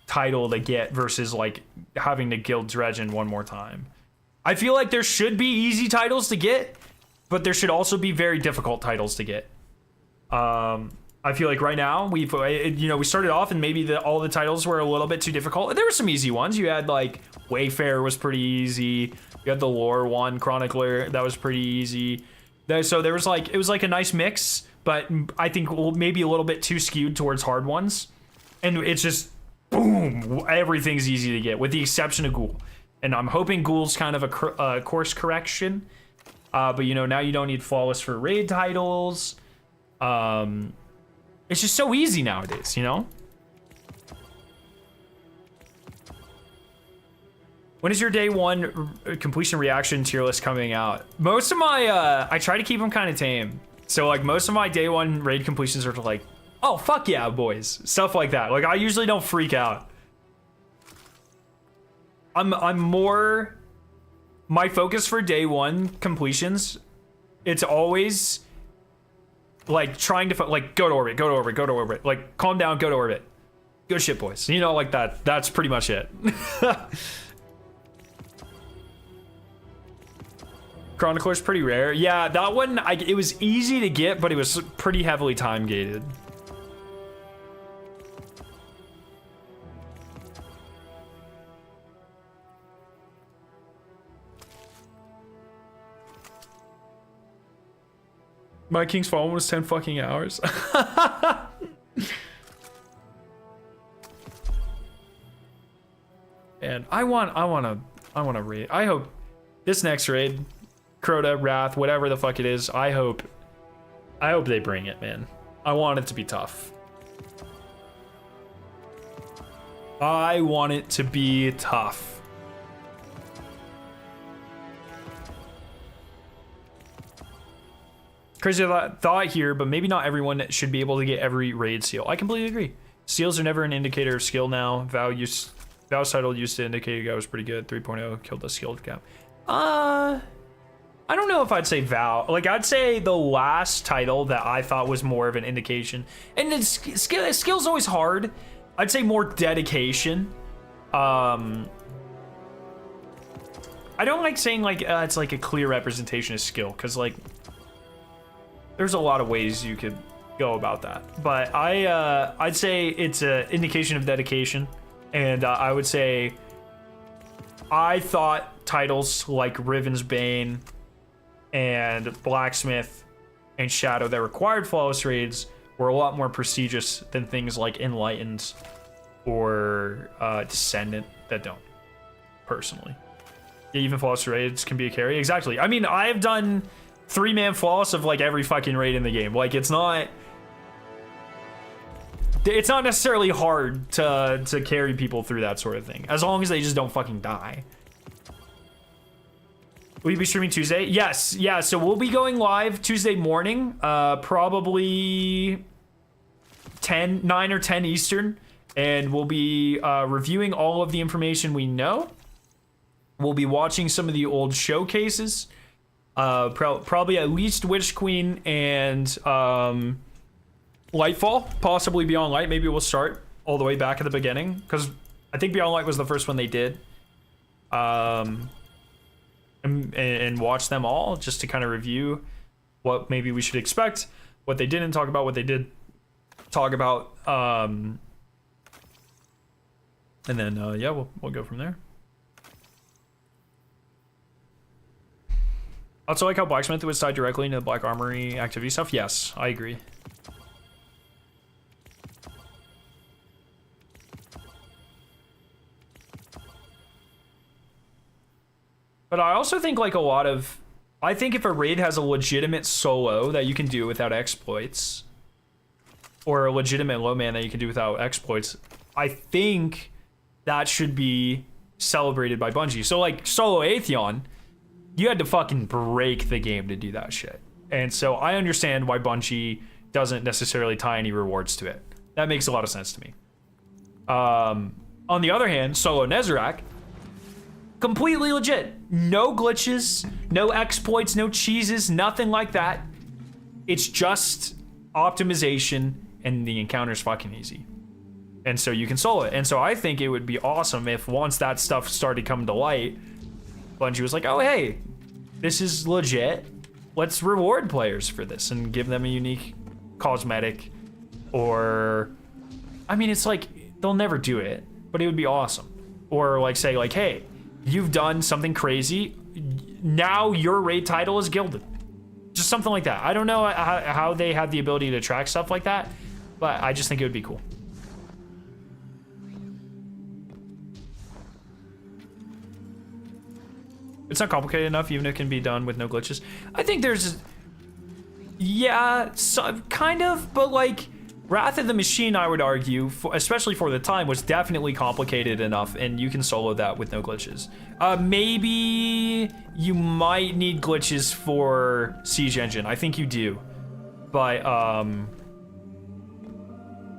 title to get versus like having to guild Dredgen one more time. I feel like there should be easy titles to get, but there should also be very difficult titles to get. I feel like right now we started off and maybe all the titles were a little bit too difficult. There were some easy ones. You had like Wayfarer was pretty easy. You had the Lore one, Chronicler, that was pretty easy. So there was like, it was like a nice mix, but I think maybe a little bit too skewed towards hard ones. And it's just boom, everything's easy to get with the exception of Ghoul. And I'm hoping Ghoul's kind of a course correction. But you know, now you don't need flawless for raid titles. It's just so easy nowadays, you know? When is your day one completion reaction tier list coming out? Most of my, I try to keep them kind of tame. So like most of my day one raid completions are like, oh, fuck yeah, boys. Stuff like that. Like I usually don't freak out. I'm more, my focus for day one completions, it's always like trying to like go to orbit, go to orbit, go to orbit. Like calm down, go to orbit. Good shit, boys. You know, like that. That's pretty much it. Chronicler's pretty rare. Yeah, that one, it was easy to get, but it was pretty heavily time gated. My King's Fall was 10 fucking hours. And I want to raid. I hope this next raid, Crota, Wrath, whatever the fuck it is, I hope they bring it, man. I want it to be tough. I want it to be tough. Crazy thought here, but maybe not everyone should be able to get every raid seal. I completely agree. Seals are never an indicator of skill now. Val's title used to indicate a guy was pretty good. 3.0 killed the skill gap. I don't know if I'd say Val. Like, I'd say the last title that I thought was more of an indication. And skill's always hard. I'd say more dedication. I don't like saying, like, it's like a clear representation of skill. Because, like, there's a lot of ways you could go about that. But I'd say it's an indication of dedication. And I would say I thought titles like Riven's Bane and Blacksmith and Shadow that required flawless raids were a lot more prestigious than things like Enlightened or Descendant that don't, personally. Yeah, even flawless raids can be a carry. Exactly. I mean, I've done 3-man flawless of like every fucking raid in the game. Like, it's not necessarily hard to carry people through that sort of thing, as long as they just don't fucking die. Will you be streaming Tuesday? Yes, yeah, so we'll be going live Tuesday morning, probably 9 or 10 Eastern, and we'll be reviewing all of the information we know. We'll be watching some of the old showcases, probably at least Witch Queen and Lightfall, possibly Beyond Light. Maybe we'll start all the way back at the beginning, because I think Beyond Light was the first one they did. And watch them all just to kind of review what maybe we should expect, what they didn't talk about, what they did talk about. And then, yeah, we'll go from there. Also, like how Blacksmith was tied directly into the Black Armory activity stuff. Yes, I agree. But I also think like I think if a raid has a legitimate solo that you can do without exploits, or a legitimate low man that you can do without exploits, I think that should be celebrated by Bungie. So like solo Atheon, you had to fucking break the game to do that shit. And so I understand why Bungie doesn't necessarily tie any rewards to it. That makes a lot of sense to me. On the other hand, solo Nezarec, completely legit. No glitches, no exploits, no cheeses, nothing like that. It's just optimization, and the encounter's fucking easy. And so you can solo it. And so I think it would be awesome if once that stuff started coming to light, Bungie was like, oh, hey, this is legit. Let's reward players for this and give them a unique cosmetic. Or, I mean, it's like, they'll never do it, but it would be awesome. Or like say like, hey, you've done something crazy. Now your raid title is gilded. Just something like that. I don't know how they have the ability to track stuff like that, but I just think it would be cool. It's not complicated enough, even if it can be done with no glitches. I think there's, yeah, kind of, but like, Wrath of the Machine, I would argue, especially for the time, was definitely complicated enough, and you can solo that with no glitches. Maybe you might need glitches for Siege Engine. I think you do. But,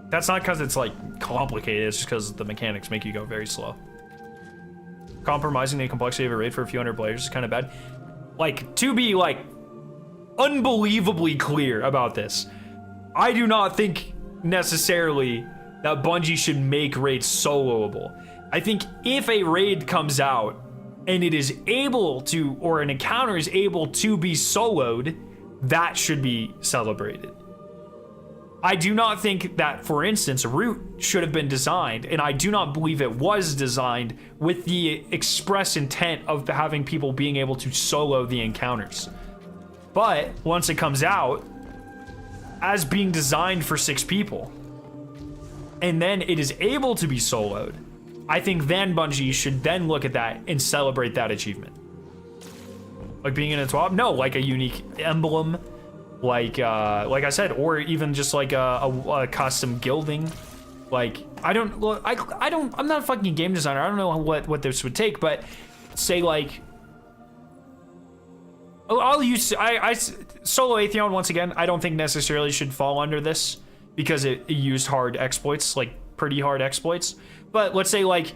that's not because it's, like, complicated. It's just because the mechanics make you go very slow. Compromising the complexity of a raid for a few hundred players is kind of bad. Like, to be, like, unbelievably clear about this, I do not think necessarily that Bungie should make raids soloable. I think if a raid comes out and it is able to, or an encounter is able to be soloed, that should be celebrated. I do not think that, for instance, Root should have been designed, and I do not believe it was designed with the express intent of having people being able to solo the encounters. But once it comes out, as being designed for 6 people, and then it is able to be soloed, I think then Bungie should then look at that and celebrate that achievement. Like being in a swap? No, like a unique emblem, like I said, or even just like a custom gilding Like, I don't, well, I don't, I'm not a fucking game designer. I don't know what this would take, but say like, I'll use, Solo Atheon once again, I don't think necessarily should fall under this because it used hard exploits, like pretty hard exploits. But let's say like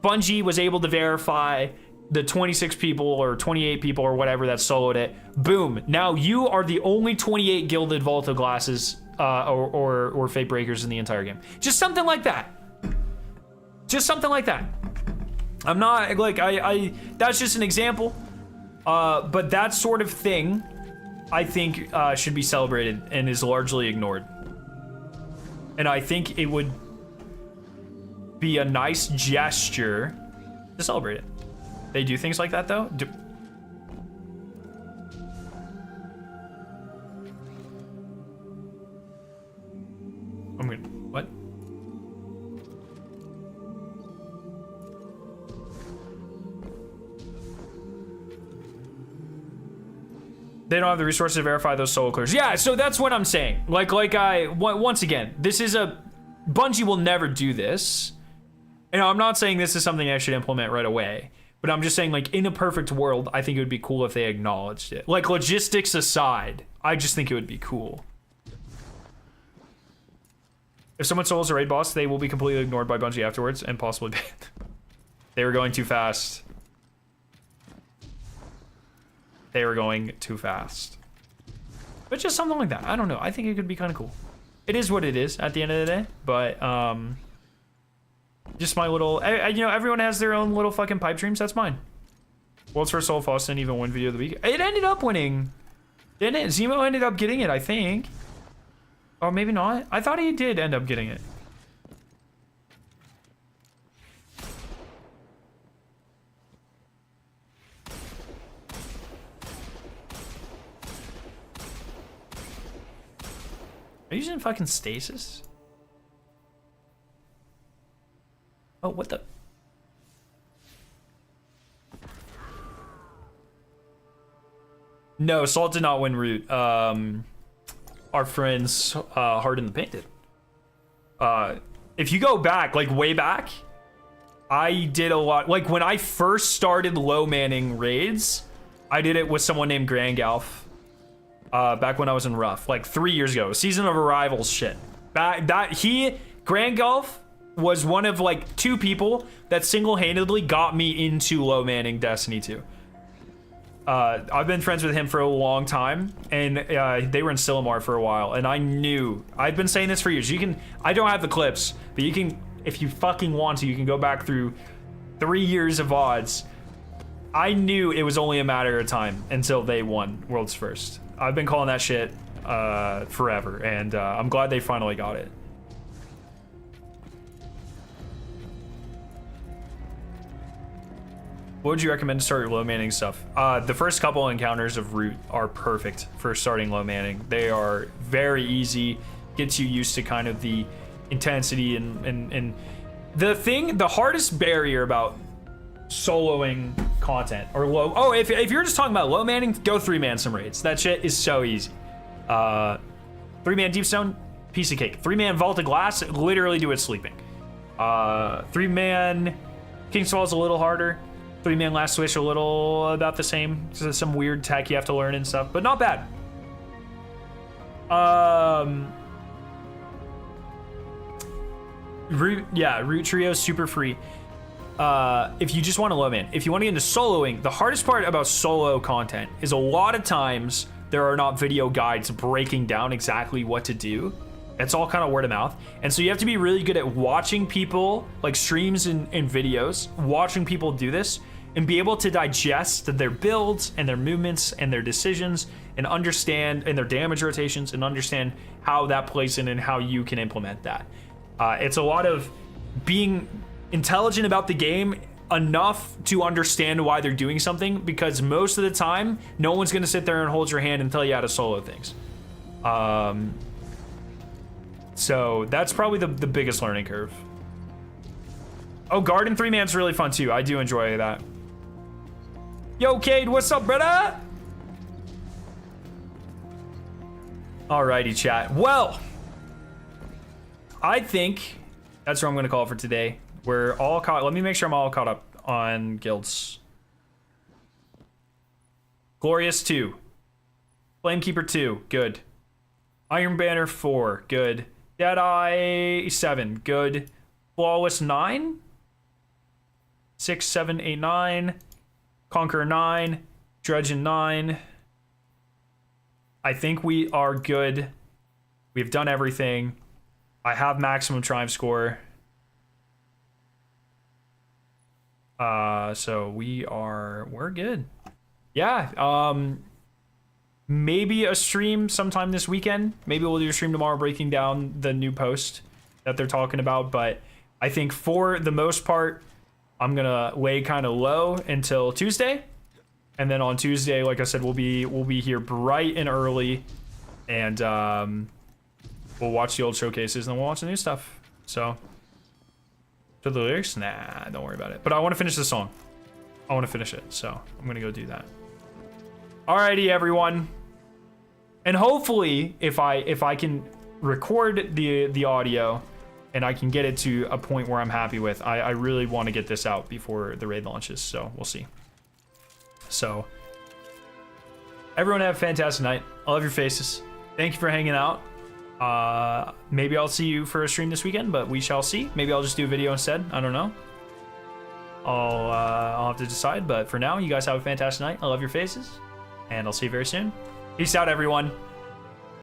Bungie was able to verify the 26 people or 28 people or whatever that soloed it. Boom. Now you are the only 28 gilded Volta glasses or Fate Breakers in the entire game. Just something like that. Just something like that. I'm not like, that's just an example. But that sort of thing, I think, should be celebrated and is largely ignored. And I think it would be a nice gesture to celebrate it. They do things like that, though. I'm gonna, what? They don't have the resources to verify those solo clears. Yeah, so that's what I'm saying. Once again, this is Bungie will never do this. And I'm not saying this is something I should implement right away, but I'm just saying, like, in a perfect world, I think it would be cool if they acknowledged it. Like, logistics aside, I just think it would be cool. If someone solos a raid boss, they will be completely ignored by Bungie afterwards and possibly banned. They were going too fast. They were going too fast. But just something like that. I don't know. I think it could be kind of cool. It is what it is at the end of the day. But, just my little, you know, everyone has their own little fucking pipe dreams. That's mine. World's first solo boss didn't even win video of the week. It ended up winning. Didn't it? Zemo ended up getting it, I think. Or maybe not. I thought he did end up getting it. Are you using fucking stasis? Oh, what the? No, Salt did not win root. Our friends Hard in the Paint did. If you go back, like way back, I did a lot. Like when I first started low manning raids, I did it with someone named Grangalf. Back when I was in Rough, like 3 years ago, Season of Arrivals shit. Grangalf was one of like 2 people that single-handedly got me into low manning Destiny 2. I've been friends with him for a long time, and they were in Silmar for a while, and I knew, I've been saying this for years, I don't have the clips, but you can, if you fucking want to, you can go back through 3 years of odds. I knew it was only a matter of time until they won World's First. I've been calling that shit forever, and I'm glad they finally got it. What would you recommend to start your low manning stuff? The first couple encounters of Root are perfect for starting low manning. They are very easy, gets you used to kind of the intensity and the hardest barrier about soloing content or low. Oh, if you're just talking about low manning, go 3-man some raids. That shit is so easy. 3-man Deepstone, piece of cake. 3-man Vault of Glass, literally do it sleeping. 3-man King's Fall is a little harder. 3-man Last Switch a little about the same. There's some weird tech you have to learn and stuff, but not bad. Root Trio super free. If you just want to low man, if you want to get into soloing, the hardest part about solo content is a lot of times there are not video guides breaking down exactly what to do. It's all kind of word of mouth. And so you have to be really good at watching people, like streams and videos, watching people do this and be able to digest their builds and their movements and their decisions and understand, and their damage rotations, and understand how that plays in and how you can implement that. It's a lot of being intelligent about the game enough to understand why they're doing something, because most of the time, no one's gonna sit there and hold your hand and tell you how to solo things. So that's probably the biggest learning curve. Oh, Garden 3-man's really fun too. I do enjoy that. Yo, Cade, what's up, brother? Alrighty, chat. Well, I think That's what I'm gonna call it for today. We're all caught. Let me make sure I'm all caught up on guilds. Glorious 2. Flamekeeper 2, good. Iron Banner 4, good. Deadeye 7, good. Flawless 9. 6, 7, 8, 9. Conqueror 9. Dredgen 9. I think we are good. We've done everything. I have maximum triumph score. So we're good. Yeah, maybe a stream sometime this weekend. Maybe we'll do a stream tomorrow breaking down the new post that they're talking about, but I think for the most part, I'm gonna lay kind of low until Tuesday. And then on Tuesday, like I said, we'll be here bright and early, and we'll watch the old showcases and then we'll watch the new stuff. So, to the lyrics, nah, don't worry about it. But I want to finish the song. I want to finish it, so I'm gonna go do that. Alrighty, everyone. And hopefully, if I can record the audio and I can get it to a point where I'm happy with, I really want to get this out before the raid launches. So we'll see. So everyone have a fantastic night. I love your faces. Thank you for hanging out. Maybe I'll see you for a stream this weekend, but we shall see. Maybe I'll just do a video instead. I don't know. I'll have to decide, but for now, you guys have a fantastic night. I love your faces, and I'll see you very soon. Peace out, everyone.